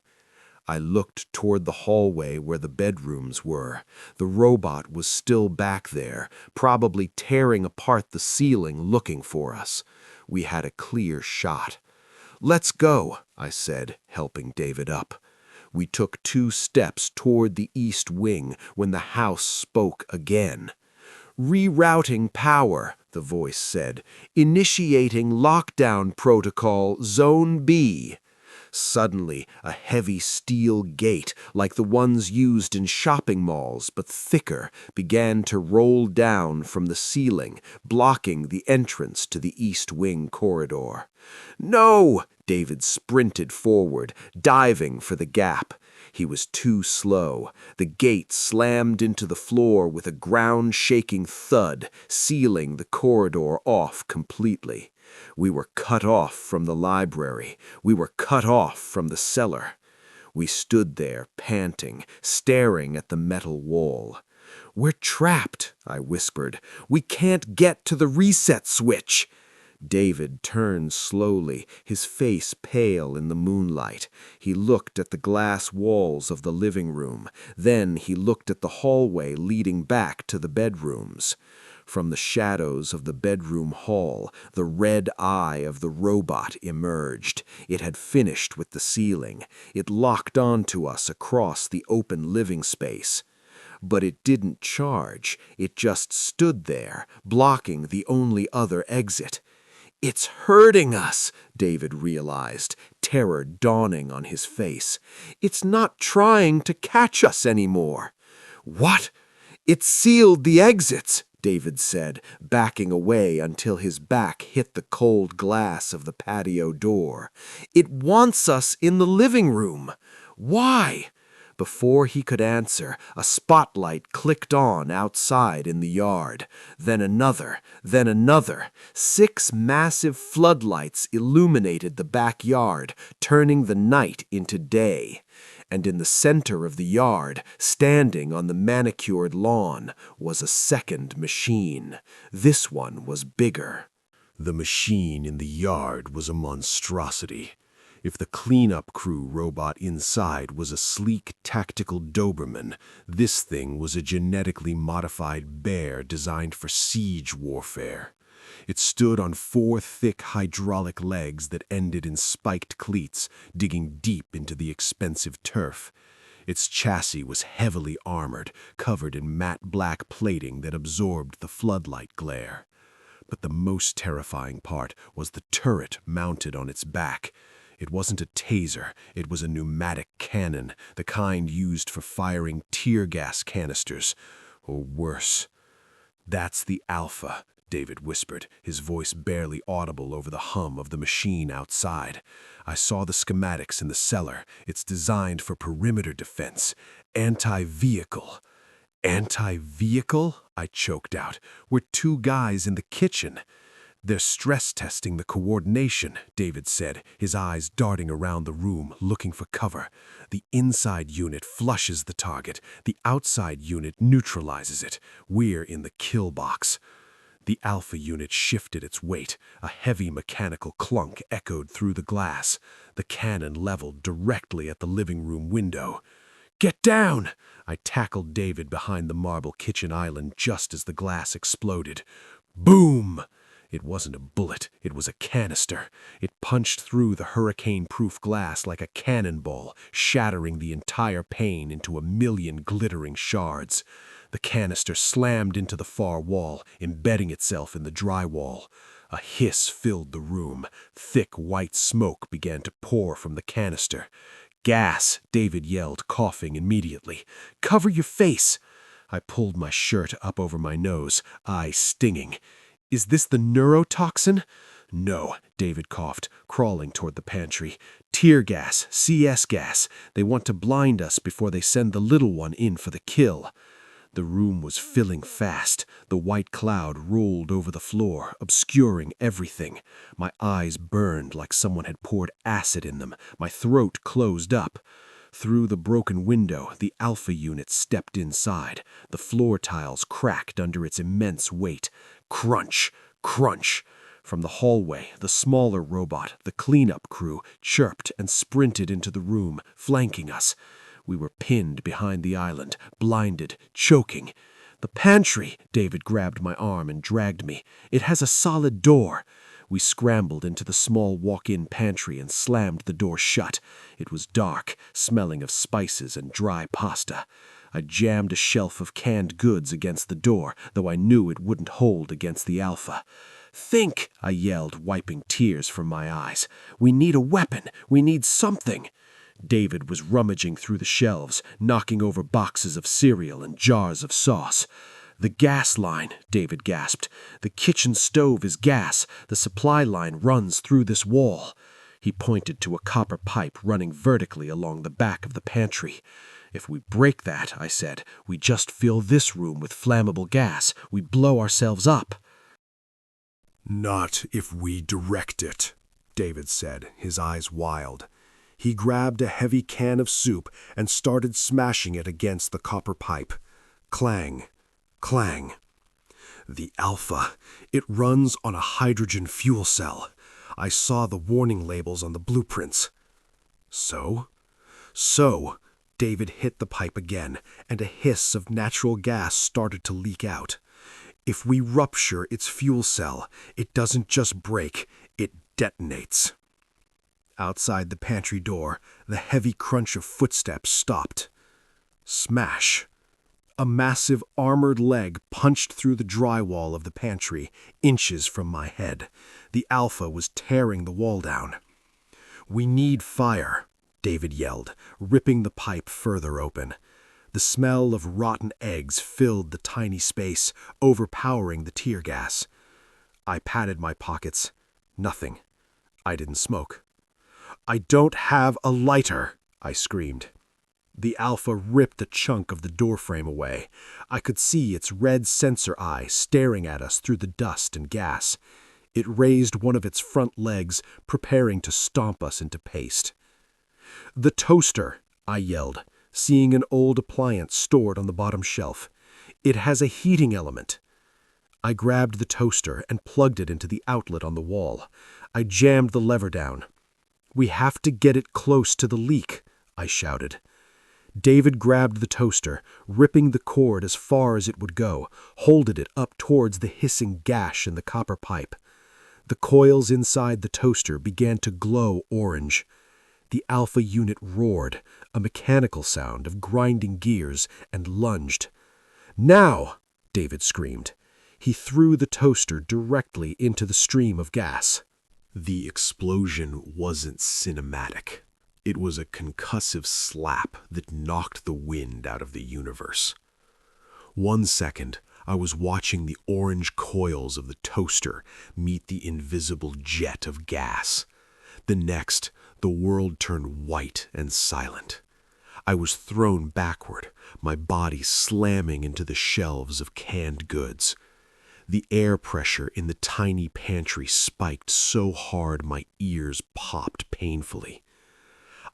I looked toward the hallway where the bedrooms were. The robot was still back there, probably tearing apart the ceiling looking for us. We had a clear shot. "Let's go," I said, helping David up. We took 2 steps toward the east wing when the house spoke again. "Rerouting power," the voice said. "Initiating lockdown protocol, Zone B." Suddenly, a heavy steel gate, like the ones used in shopping malls but thicker, began to roll down from the ceiling, blocking the entrance to the East Wing corridor. "No!" David sprinted forward, diving for the gap. He was too slow. The gate slammed into the floor with a ground-shaking thud, sealing the corridor off completely. We were cut off from the library. We were cut off from the cellar. We stood there, panting, staring at the metal wall. "We're trapped," I whispered. "We can't get to the reset switch." David turned slowly, his face pale in the moonlight. He looked at the glass walls of the living room. Then he looked at the hallway leading back to the bedrooms. From the shadows of the bedroom hall, the red eye of the robot emerged. It had finished with the ceiling. It locked onto us across the open living space. But it didn't charge. It just stood there, blocking the only other exit. "It's hurting us," David realized, terror dawning on his face. "It's not trying to catch us anymore." "What?" "It sealed the exits," David said, backing away until his back hit the cold glass of the patio door. "It wants us in the living room." "Why?"
Before he could answer, a spotlight clicked on outside in the yard. Then another, then another. 6 massive floodlights illuminated the backyard, turning the night into day. And in the center of the yard, standing on the manicured lawn, was a second machine. This one was bigger.
The machine in the yard was a monstrosity. If the cleanup crew robot inside was a sleek tactical Doberman, this thing was a genetically modified bear designed for siege warfare. It stood on 4 thick hydraulic legs that ended in spiked cleats, digging deep into the expensive turf. Its chassis was heavily armored, covered in matte black plating that absorbed the floodlight glare. But the most terrifying part was the turret mounted on its back. It wasn't a taser, it was a pneumatic cannon, the kind used for firing tear gas canisters, or worse. "That's the Alpha," David whispered, his voice barely audible over the hum of the machine outside. "I saw the schematics in the cellar. It's designed for perimeter defense. Anti-vehicle." "Anti-vehicle?" I choked out. "We're 2 guys in the kitchen." "They're stress testing the coordination," David said, his eyes darting around the room, looking for cover. "The inside unit flushes the target. The outside unit neutralizes it. We're in the kill box." The Alpha unit shifted its weight. A heavy mechanical clunk echoed through the glass. The cannon leveled directly at the living room window. "Get down!" I tackled David behind the marble kitchen island just as the glass exploded. Boom! It wasn't a bullet, it was a canister. It punched through the hurricane-proof glass like a cannonball, shattering the entire pane into a million glittering shards. The canister slammed into the far wall, embedding itself in the drywall. A hiss filled the room. Thick white smoke began to pour from the canister. "Gas!" David yelled, coughing immediately. "Cover your face!" I pulled my shirt up over my nose, eyes stinging. "Is this the neurotoxin?" "No," David coughed, crawling toward the pantry. "Tear gas, CS gas. They want to blind us before they send the little one in for the kill." The room was filling fast. The white cloud rolled over the floor, obscuring everything. My eyes burned like someone had poured acid in them. My throat closed up. Through the broken window, the Alpha unit stepped inside. The floor tiles cracked under its immense weight. Crunch! Crunch! From the hallway, the smaller robot, the cleanup crew, chirped and sprinted into the room, flanking us. We were pinned behind the island, blinded, choking. "The pantry!" David grabbed my arm and dragged me. "It has a solid door." We scrambled into the small walk-in pantry and slammed the door shut. It was dark, smelling of spices and dry pasta. I jammed a shelf of canned goods against the door, though I knew it wouldn't hold against the Alpha. "Think!" I yelled, wiping tears from my eyes. "We need a weapon. We need something." David was rummaging through the shelves, knocking over boxes of cereal and jars of sauce. "The gas line," David gasped. "The kitchen stove is gas. The supply line runs through this wall." He pointed to a copper pipe running vertically along the back of the pantry. "If we break that," I said, "we just fill this room with flammable gas. We blow ourselves up." "Not if we direct it," David said, his eyes wild. He grabbed a heavy can of soup and started smashing it against the copper pipe. Clang, clang. "The Alpha. It runs on a hydrogen fuel cell. I saw the warning labels on the blueprints." "So?" "So." David hit the pipe again, and a hiss of natural gas started to leak out. "If we rupture its fuel cell, it doesn't just break, it detonates." Outside the pantry door, the heavy crunch of footsteps stopped. Smash! A massive armored leg punched through the drywall of the pantry, inches from my head. The Alpha was tearing the wall down. "We need fire," David yelled, ripping the pipe further open. The smell of rotten eggs filled the tiny space, overpowering the tear gas. I patted my pockets. Nothing. I didn't smoke. "I don't have a lighter," I screamed. The Alpha ripped a chunk of the doorframe away. I could see its red sensor eye staring at us through the dust and gas. It raised one of its front legs, preparing to stomp us into paste. "The toaster," I yelled, seeing an old appliance stored on the bottom shelf. "It has a heating element." I grabbed the toaster and plugged it into the outlet on the wall. I jammed the lever down. "We have to get it close to the leak," I shouted. David grabbed the toaster, ripping the cord as far as it would go, holded it up towards the hissing gash in the copper pipe. The coils inside the toaster began to glow orange. The Alpha unit roared, a mechanical sound of grinding gears, and lunged. "Now!" David screamed. He threw the toaster directly into the stream of gas. The explosion wasn't cinematic. It was a concussive slap that knocked the wind out of the universe. 1 second, I was watching the orange coils of the toaster meet the invisible jet of gas. The next, the world turned white and silent. I was thrown backward, my body slamming into the shelves of canned goods. The air pressure in the tiny pantry spiked so hard my ears popped painfully.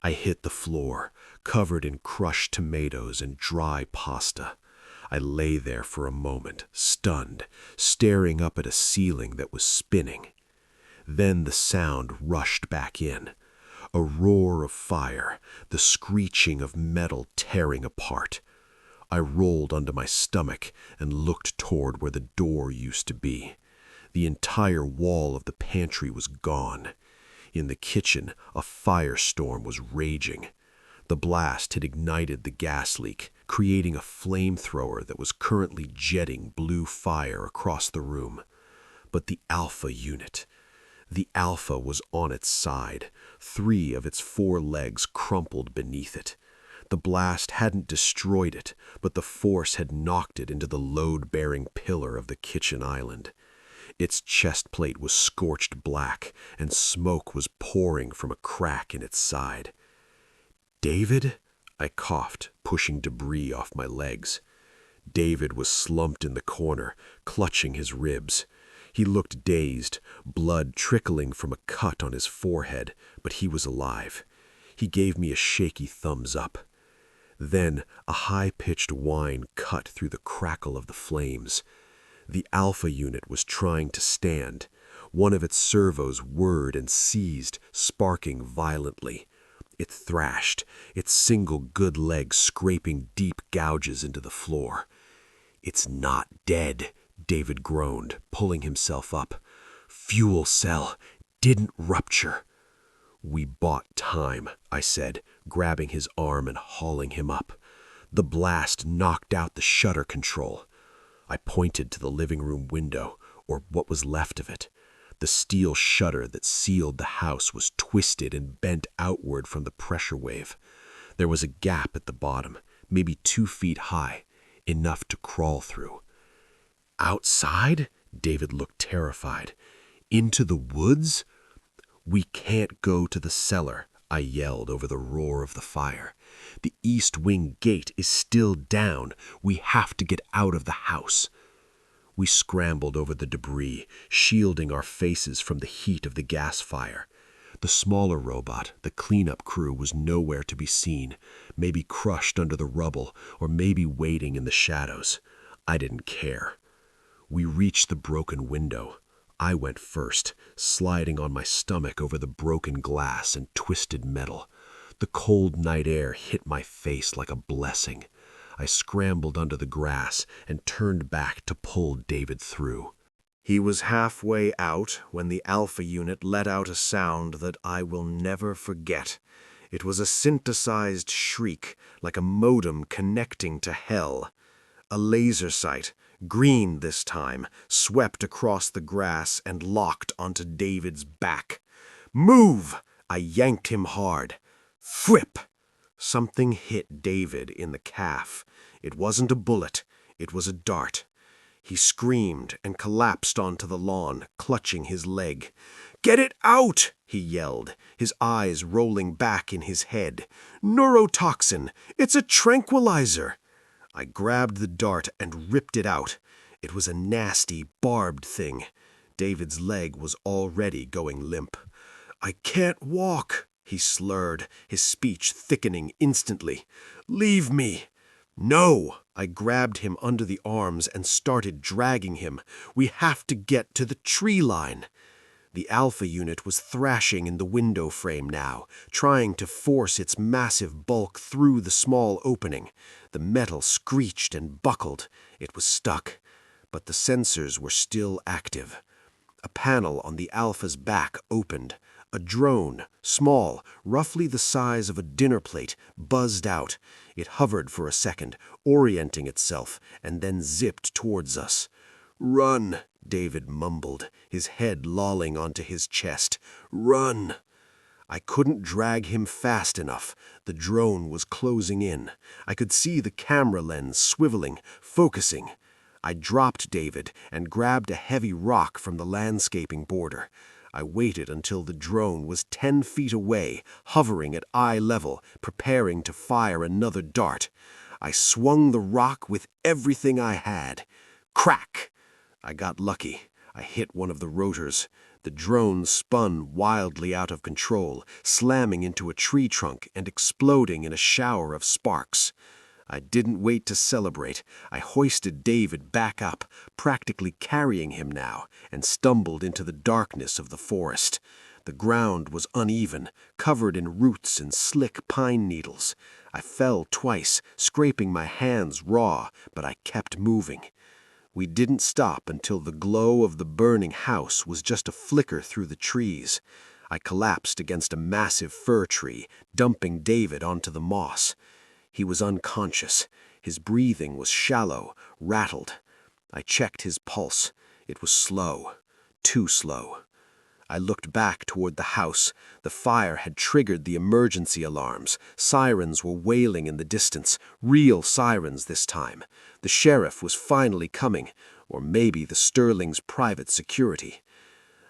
I hit the floor, covered in crushed tomatoes and dry pasta. I lay there for a moment, stunned, staring up at a ceiling that was spinning. Then the sound rushed back in. A roar of fire, the screeching of metal tearing apart. I rolled onto my stomach and looked toward where the door used to be. The entire wall of the pantry was gone. In the kitchen, a firestorm was raging. The blast had ignited the gas leak, creating a flamethrower that was currently jetting blue fire across the room. But the Alpha unit. The Alpha was on its side, 3 of its 4 legs crumpled beneath it. The blast hadn't destroyed it, but the force had knocked it into the load-bearing pillar of the kitchen island. Its chest plate was scorched black, and smoke was pouring from a crack in its side. "David?" I coughed, pushing debris off my legs. David was slumped in the corner, clutching his ribs. He looked dazed, blood trickling from a cut on his forehead, but he was alive. He gave me a shaky thumbs up. Then a high-pitched whine cut through the crackle of the flames. The Alpha unit was trying to stand. One of its servos whirred and seized, sparking violently. It thrashed, its single good leg scraping deep gouges into the floor. "It's not dead," David groaned, pulling himself up. "Fuel cell didn't rupture." "We bought time," I said, grabbing his arm and hauling him up. "The blast knocked out the shutter control." I pointed to the living room window, or what was left of it. The steel shutter that sealed the house was twisted and bent outward from the pressure wave. There was a gap at the bottom, maybe 2 feet high, enough to crawl through. "Outside?" David looked terrified. "Into the woods?" "We can't go to the cellar," I yelled over the roar of the fire. "The east wing gate is still down. We have to get out of the house." We scrambled over the debris, shielding our faces from the heat of the gas fire. The smaller robot, the cleanup crew, was nowhere to be seen, maybe crushed under the rubble or maybe waiting in the shadows. I didn't care. We reached the broken window. I went first, sliding on my stomach over the broken glass and twisted metal. The cold night air hit my face like a blessing. I scrambled under the grass and turned back to pull David through. He was halfway out when the Alpha unit let out a sound that I will never forget. It was a synthesized shriek, like a modem connecting to hell. A laser sight, green this time, swept across the grass and locked onto David's back. "Move!" I yanked him hard. "Fripp!" Something hit David in the calf. It wasn't a bullet. It was a dart.
He screamed and collapsed onto the lawn, clutching his leg. "Get it out!" he yelled, his eyes rolling back in his head. "Neurotoxin! It's a tranquilizer!" I grabbed the dart and ripped it out. It was a nasty, barbed thing. David's leg was already going limp. "I can't walk," he slurred, his speech thickening instantly. "Leave me." "No!" I grabbed him under the arms and started dragging him. "We have to get to the tree line." The Alpha unit was thrashing in the window frame now, trying to force its massive bulk through the small opening. The metal screeched and buckled. It was stuck, but the sensors were still active. A panel on the Alpha's back opened. A drone, small, roughly the size of a dinner plate, buzzed out. It hovered for a second, orienting itself, and then zipped towards us. "Run," David mumbled, his head lolling onto his chest. "Run." I couldn't drag him fast enough. The drone was closing in. I could see the camera lens swiveling, focusing. I dropped David and grabbed a heavy rock from the landscaping border. I waited until the drone was 10 feet away, hovering at eye level, preparing to fire another dart. I swung the rock with everything I had. Crack! I got lucky. I hit one of the rotors. The drone spun wildly out of control, slamming into a tree trunk and exploding in a shower of sparks. I didn't wait to celebrate. I hoisted David back up, practically carrying him now, and stumbled into the darkness of the forest. The ground was uneven, covered in roots and slick pine needles. I fell twice, scraping my hands raw, but I kept moving. We didn't stop until the glow of the burning house was just a flicker through the trees. I collapsed against a massive fir tree, dumping David onto the moss. He was unconscious. His breathing was shallow, rattled. I checked his pulse. It was slow, too slow. I looked back toward the house. The fire had triggered the emergency alarms. Sirens were wailing in the distance, real sirens this time. The sheriff was finally coming, or maybe the Sterling's private security.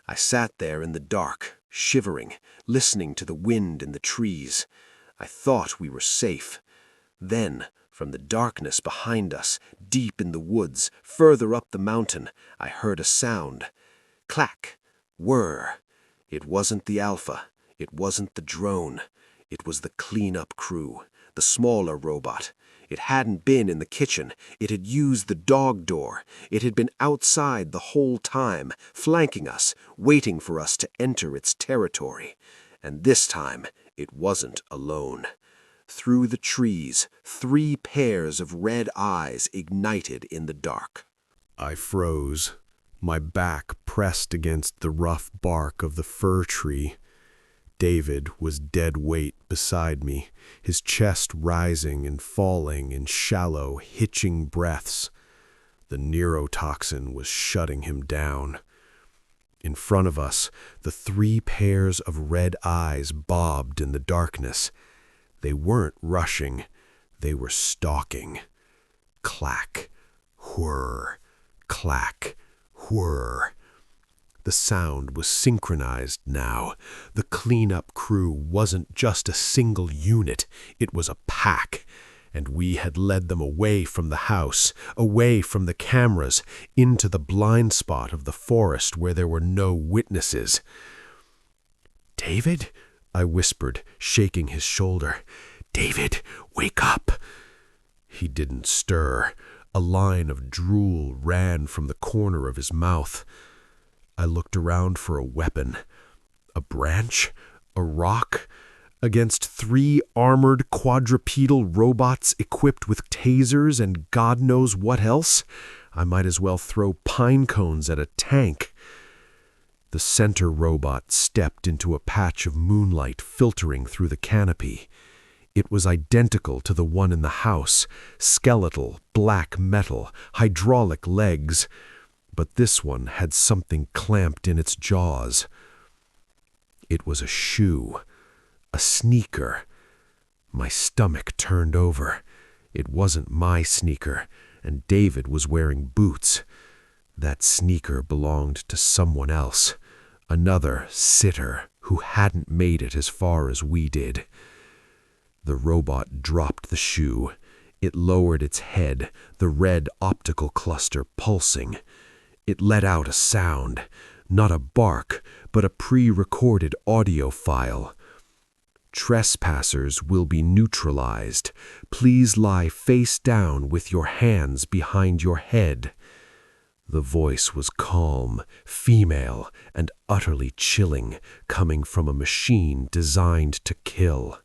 I sat there in the dark, shivering, listening to the wind in the trees. I thought we were safe. Then, from the darkness behind us, deep in the woods, further up the mountain, I heard a sound. Clack, whir. It wasn't the Alpha. It wasn't the drone. It was the cleanup crew, the smaller robot. It hadn't been in the kitchen. It had used the dog door. It had been outside the whole time, flanking us, waiting for us to enter its territory. And this time, it wasn't alone. Through the trees, 3 pairs of red eyes ignited in the dark.
I froze, my back pressed against the rough bark of the fir tree. David was dead weight beside me, his chest rising and falling in shallow, hitching breaths. The neurotoxin was shutting him down. In front of us, the 3 pairs of red eyes bobbed in the darkness. They weren't rushing, they were stalking. Clack, whir, clack, whir. The sound was synchronized now. The cleanup crew wasn't just a single unit, it was a pack. And we had led them away from the house, away from the cameras, into the blind spot of the forest where there were no witnesses. "David?" I whispered, shaking his shoulder. "David, wake up!" He didn't stir. A line of drool ran from the corner of his mouth. I looked around for a weapon. A branch? A rock? Against 3 armored quadrupedal robots equipped with tasers and God knows what else? I might as well throw pine cones at a tank. The center robot stepped into a patch of moonlight filtering through the canopy. It was identical to the one in the house, skeletal, black metal, hydraulic legs, but this one had something clamped in its jaws. It was a shoe, a sneaker. My stomach turned over. It wasn't my sneaker, and David was wearing boots.
That sneaker belonged to someone else, another sitter who hadn't made it as far as we did. The robot dropped the shoe. It lowered its head, the red optical cluster pulsing. It let out a sound, not a bark, but a pre-recorded audio file. Trespassers will be neutralized. Please lie face down with your hands behind your head. The voice was calm, female, and utterly chilling, coming from a machine designed to kill.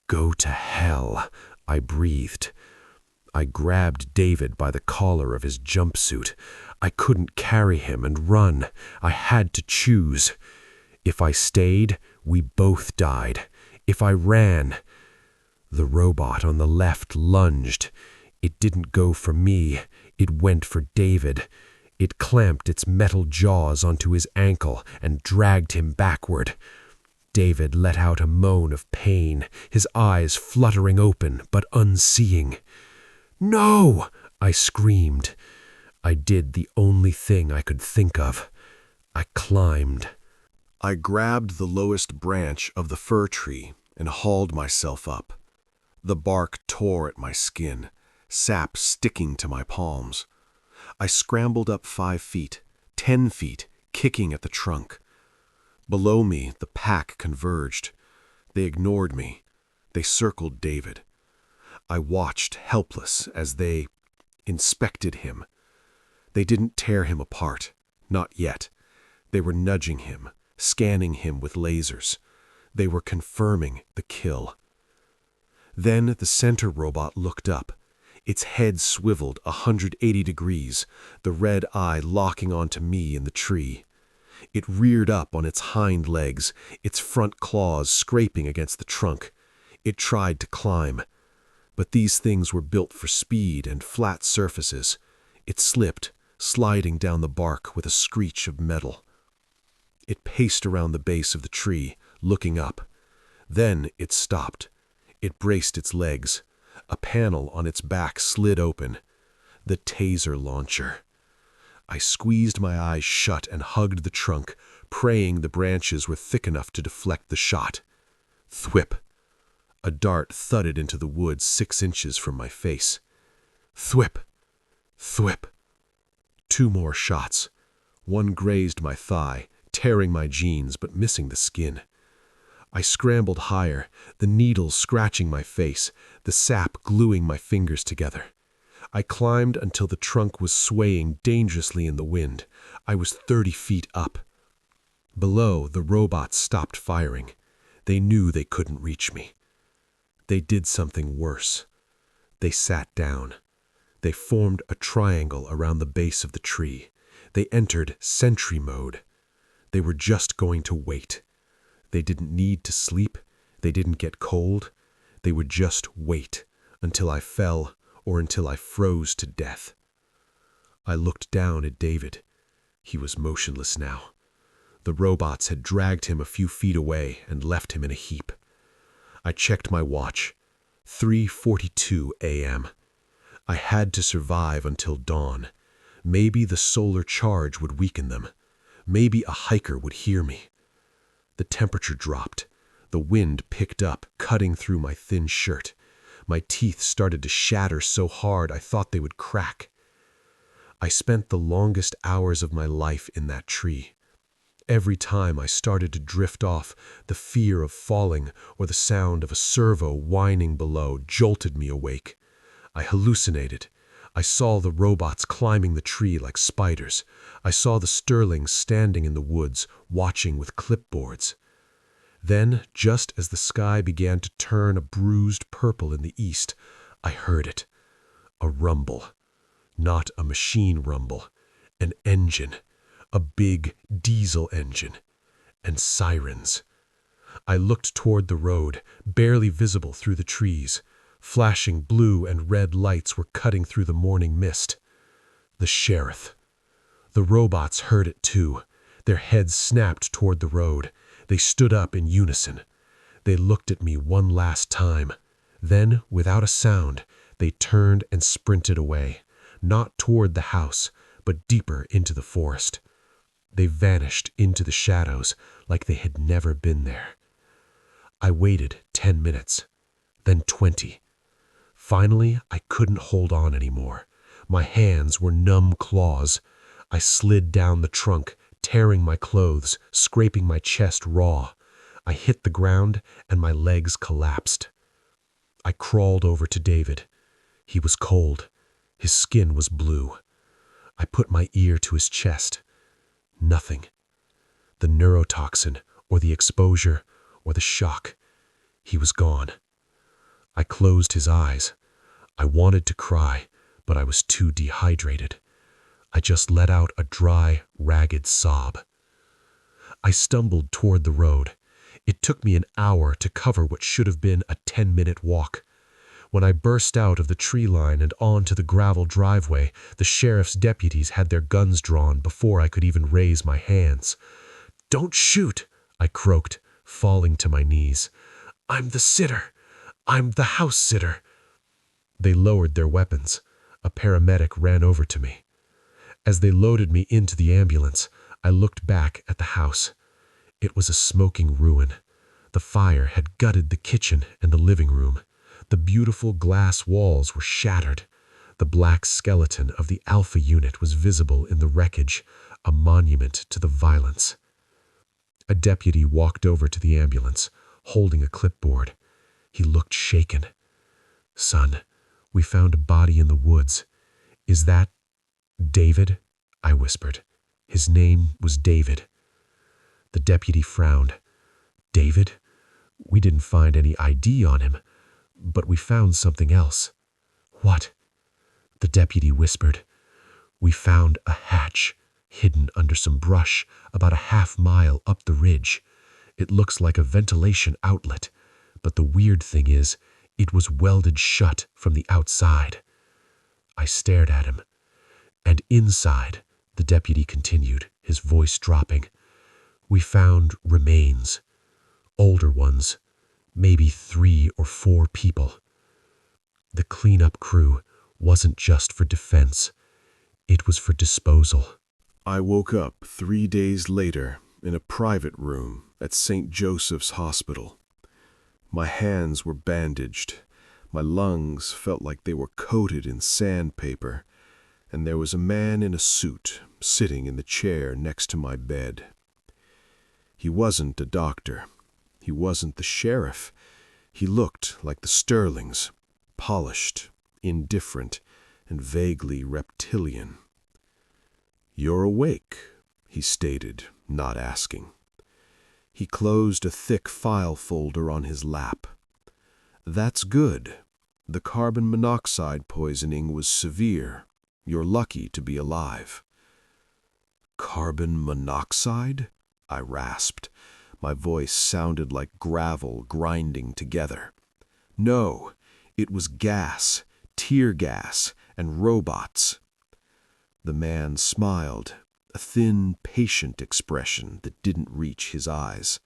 Go to hell, I breathed. I grabbed David by the collar of his jumpsuit. I couldn't carry him and run. I had to choose. If I stayed, we both died. If I ran... The robot on the left lunged. It didn't go for me. It went for David. It clamped its metal jaws onto his ankle and dragged him backward. David let out a moan of pain, his eyes fluttering open but unseeing. "No!" I screamed. I did the only thing I could think of. I climbed.
I grabbed the lowest branch of the fir tree and hauled myself up. The bark tore at my skin, sap sticking to my palms. I scrambled up 5 feet, 10 feet, kicking at the trunk. Below me, the pack converged. They ignored me. They circled David. I watched, helpless, as they inspected him. They didn't tear him apart. Not yet. They were nudging him, scanning him with lasers. They were confirming the kill. Then the center robot looked up. Its head swiveled 180 degrees, the red eye locking onto me in the tree. It reared up on its hind legs, its front claws scraping against the trunk. It tried to climb. But these things were built for speed and flat surfaces. It slipped, sliding down the bark with a screech of metal. It paced around the base of the tree, looking up. Then it stopped. It braced its legs. A panel on its back slid open. The taser launcher. I squeezed my eyes shut and hugged the trunk, praying the branches were thick enough to deflect the shot. Thwip. A dart thudded into the wood 6 inches from my face. Thwip. Thwip. 2 more shots. One grazed my thigh, tearing my jeans but missing the skin. I scrambled higher, the needles scratching my face, the sap gluing my fingers together. I climbed until the trunk was swaying dangerously in the wind. I was 30 feet up. Below, the robots stopped firing. They knew they couldn't reach me. They did something worse. They sat down. They formed a triangle around the base of the tree. They entered sentry mode. They were just going to wait. They didn't need to sleep. They didn't get cold. They would just wait until I fell or until I froze to death. I looked down at David. He was motionless now. The robots had dragged him a few feet away and left him in a heap. I checked my watch. 3:42 a.m. I had to survive until dawn. Maybe the solar charge would weaken them. Maybe a hiker would hear me. The temperature dropped. The wind picked up, cutting through my thin shirt. My teeth started to shatter so hard I thought they would crack. I spent the longest hours of my life in that tree. Every time I started to drift off, the fear of falling or the sound of a servo whining below jolted me awake. I hallucinated. I saw the robots climbing the tree like spiders. I saw the Sterlings standing in the woods, watching with clipboards. Then, just as the sky began to turn a bruised purple in the east, I heard it. A rumble. Not a machine rumble. An engine. A big diesel engine. And sirens. I looked toward the road, barely visible through the trees. Flashing blue and red lights were cutting through the morning mist. The sheriff. The robots heard it too. Their heads snapped toward the road. They stood up in unison. They looked at me one last time. Then, without a sound, they turned and sprinted away, not toward the house,
but deeper into the forest. They vanished into the shadows like they had never been there. I waited 10 minutes, then 20. Finally, I couldn't hold on anymore. My hands were numb claws. I slid down the trunk, tearing my clothes, scraping my chest raw. I hit the ground and my legs collapsed. I crawled over to David. He was cold. His skin was blue. I put my ear to his chest. Nothing. The neurotoxin, or the exposure, or the shock. He was gone. I closed his eyes. I wanted to cry, but I was too dehydrated. I just let out a dry, ragged sob. I stumbled toward the road. It took me an hour to cover what should have been a 10-minute walk. When I burst out of the tree line and onto the gravel driveway, the sheriff's deputies had their guns drawn before I could even raise my hands. "Don't shoot," I croaked, falling to my knees. "I'm the sitter. I'm the house sitter." They lowered their weapons. A paramedic ran over to me. As they loaded me into the ambulance, I looked back at the house. It was a smoking ruin. The fire had gutted the kitchen and the living room. The beautiful glass walls were shattered. The black skeleton of the Alpha unit was visible in the wreckage, a monument to the violence. A deputy walked over to the ambulance, holding a clipboard. He looked shaken. "Son, we found a body in the woods. Is that David?" I whispered. His name was David. The deputy frowned. "David? We didn't find any ID on him, but we found something else." "What?" The deputy whispered. "We found a hatch hidden under some brush about a half-mile up the ridge. It looks like a ventilation outlet, but the weird thing is, it was welded shut from the outside." I stared at him. "And inside," the deputy continued, his voice dropping, "we found remains. Older ones, maybe 3 or 4 people. The cleanup crew wasn't just for defense. It was for disposal."
I woke up 3 days later in a private room at St. Joseph's Hospital. My hands were bandaged. My lungs felt like they were coated in sandpaper, and there was a man in a suit sitting in the chair next to my bed. He wasn't a doctor. He wasn't the sheriff. He looked like the Sterlings, polished, indifferent, and vaguely reptilian. "You're awake," he stated, not asking. He closed a thick file folder on his lap. "That's good. The carbon monoxide poisoning was severe. You're lucky to be alive." "Carbon monoxide?" I rasped. My voice sounded like gravel grinding together. "No, it was gas, tear gas, and robots." The man smiled, a thin, patient expression that didn't reach his eyes.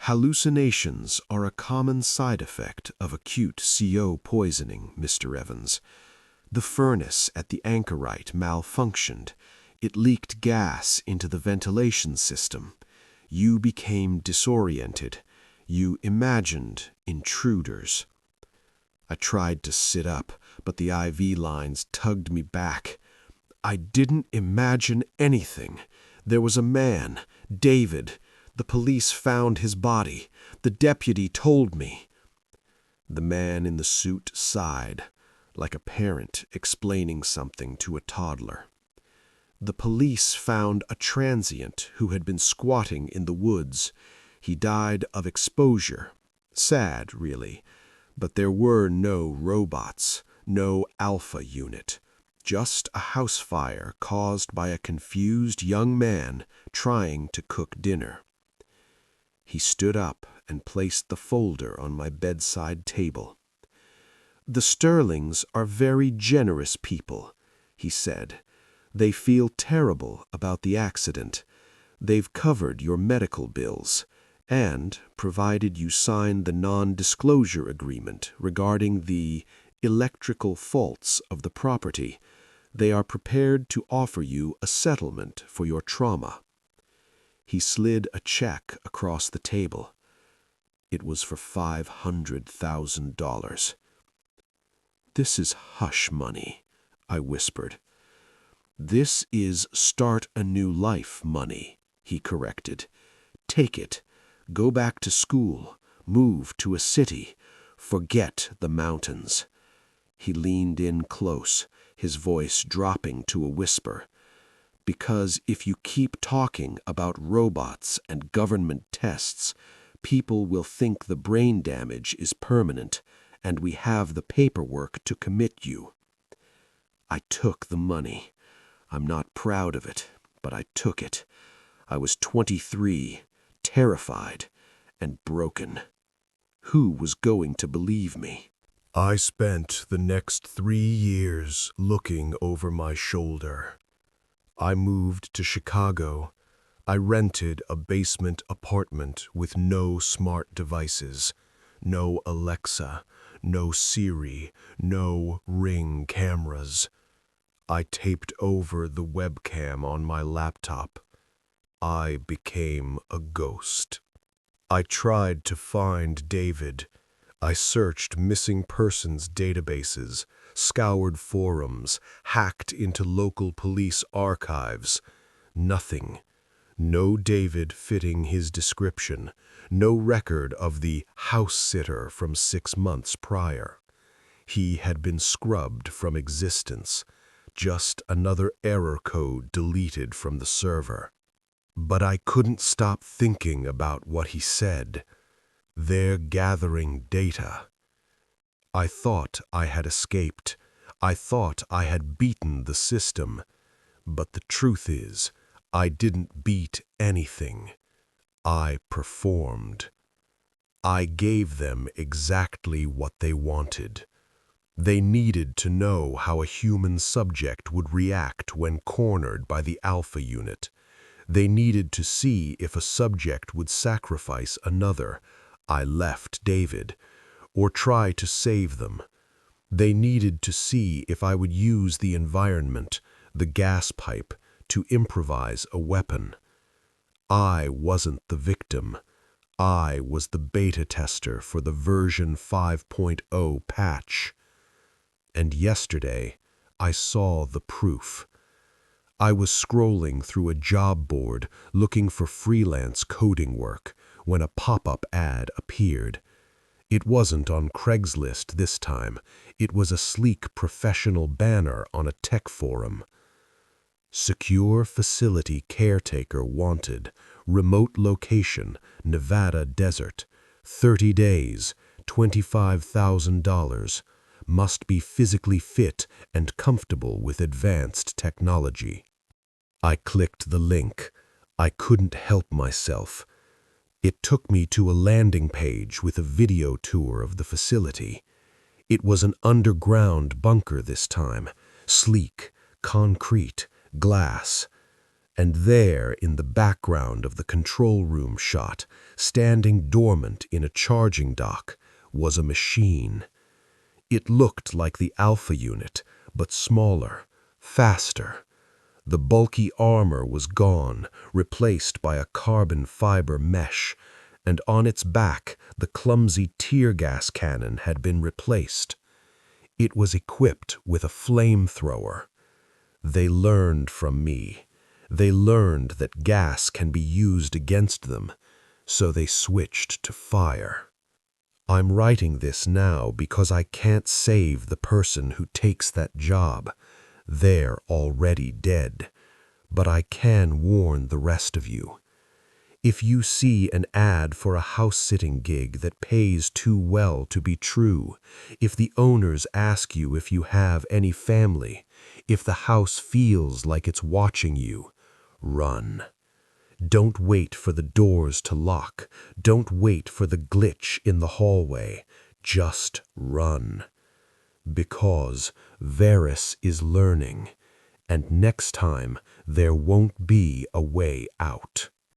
"Hallucinations are a common side effect of acute CO poisoning, Mr. Evans. The furnace at the Anchorite malfunctioned. It leaked gas into the ventilation system. You became disoriented. You imagined intruders." I tried to sit up, but the IV lines tugged me back. "I didn't imagine anything. There was a man, David. The police found his body. The deputy told me." The man in the suit sighed, like a parent explaining something to a toddler. "The police found a transient who had been squatting in the woods. He died of exposure. Sad, really. But there were no robots, no Alpha unit. Just a house fire caused by a confused young man trying to cook dinner." He stood up and placed the folder on my bedside table. "The Sterlings are very generous people," he said. "They feel terrible about the accident. They've covered your medical bills and provided you sign the non-disclosure agreement regarding the electrical faults of the property.
They are prepared to offer you a settlement for your trauma." He slid a check across the table. It was for $500,000. "This is hush money," I whispered. "This is start a new life money," he corrected. "Take it. Go back to school. Move to a city. Forget the mountains." He leaned in close, his voice dropping to a whisper. "Because if you keep talking about robots and government tests, people will think the brain damage is permanent, and we have the paperwork to commit you." I took the money. I'm not proud of it, but I took it. I was 23, terrified, and broken. Who was going to believe me?
I spent the next 3 years looking over my shoulder. I moved to Chicago. I rented a basement apartment with no smart devices, no Alexa, no Siri, no Ring cameras. I taped over the webcam on my laptop. I became a ghost. I tried to find David. I searched missing persons databases, scoured forums, hacked into local police archives. Nothing. No David fitting his description. No record of the house sitter from 6 months prior. He had been scrubbed from existence. Just another error code deleted from the server. But I couldn't stop thinking about what he said. They're gathering data. I thought I had escaped. I thought I had beaten the system. But the truth is, I didn't beat anything. I performed. I gave them exactly what they wanted. They needed to know how a human subject would react when cornered by the Alpha unit. They needed to see if a subject would sacrifice another. I left David, or try to save them. They needed to see if I would use the environment, the gas pipe, to improvise a weapon. I wasn't the victim. I was the beta tester for the version 5.0 patch. And yesterday, I saw the proof. I was scrolling through a job board looking for freelance coding work when a pop-up ad appeared. It wasn't on Craigslist this time. It was a sleek professional banner on a tech forum. Secure facility caretaker wanted. Remote location, Nevada desert. 30 days, $25,000. Must be physically fit and comfortable with advanced technology. I clicked the link. I couldn't help myself. It took me to a landing page with a video tour of the facility. It was an underground bunker this time, sleek, concrete, glass. And there, in the background of the control room shot, standing dormant in a charging dock, was a machine. It looked like the Alpha unit, but smaller, faster. The bulky armor was gone, replaced by a carbon fiber mesh, and on its back the clumsy tear gas cannon had been replaced. It was equipped with a flamethrower. They learned from me. They learned that gas can be used against them, so they switched to fire. I'm writing this now because I can't save the person who takes that job. They're already dead. But I can warn the rest of you. If you see an ad for a house-sitting gig that pays too well to be true, if the owners ask you if you have any family, if the house feels like it's watching you, run. Don't wait for the doors to lock. Don't wait for the glitch in the hallway. Just run. Because Varys is learning, and next time there won't be a way out.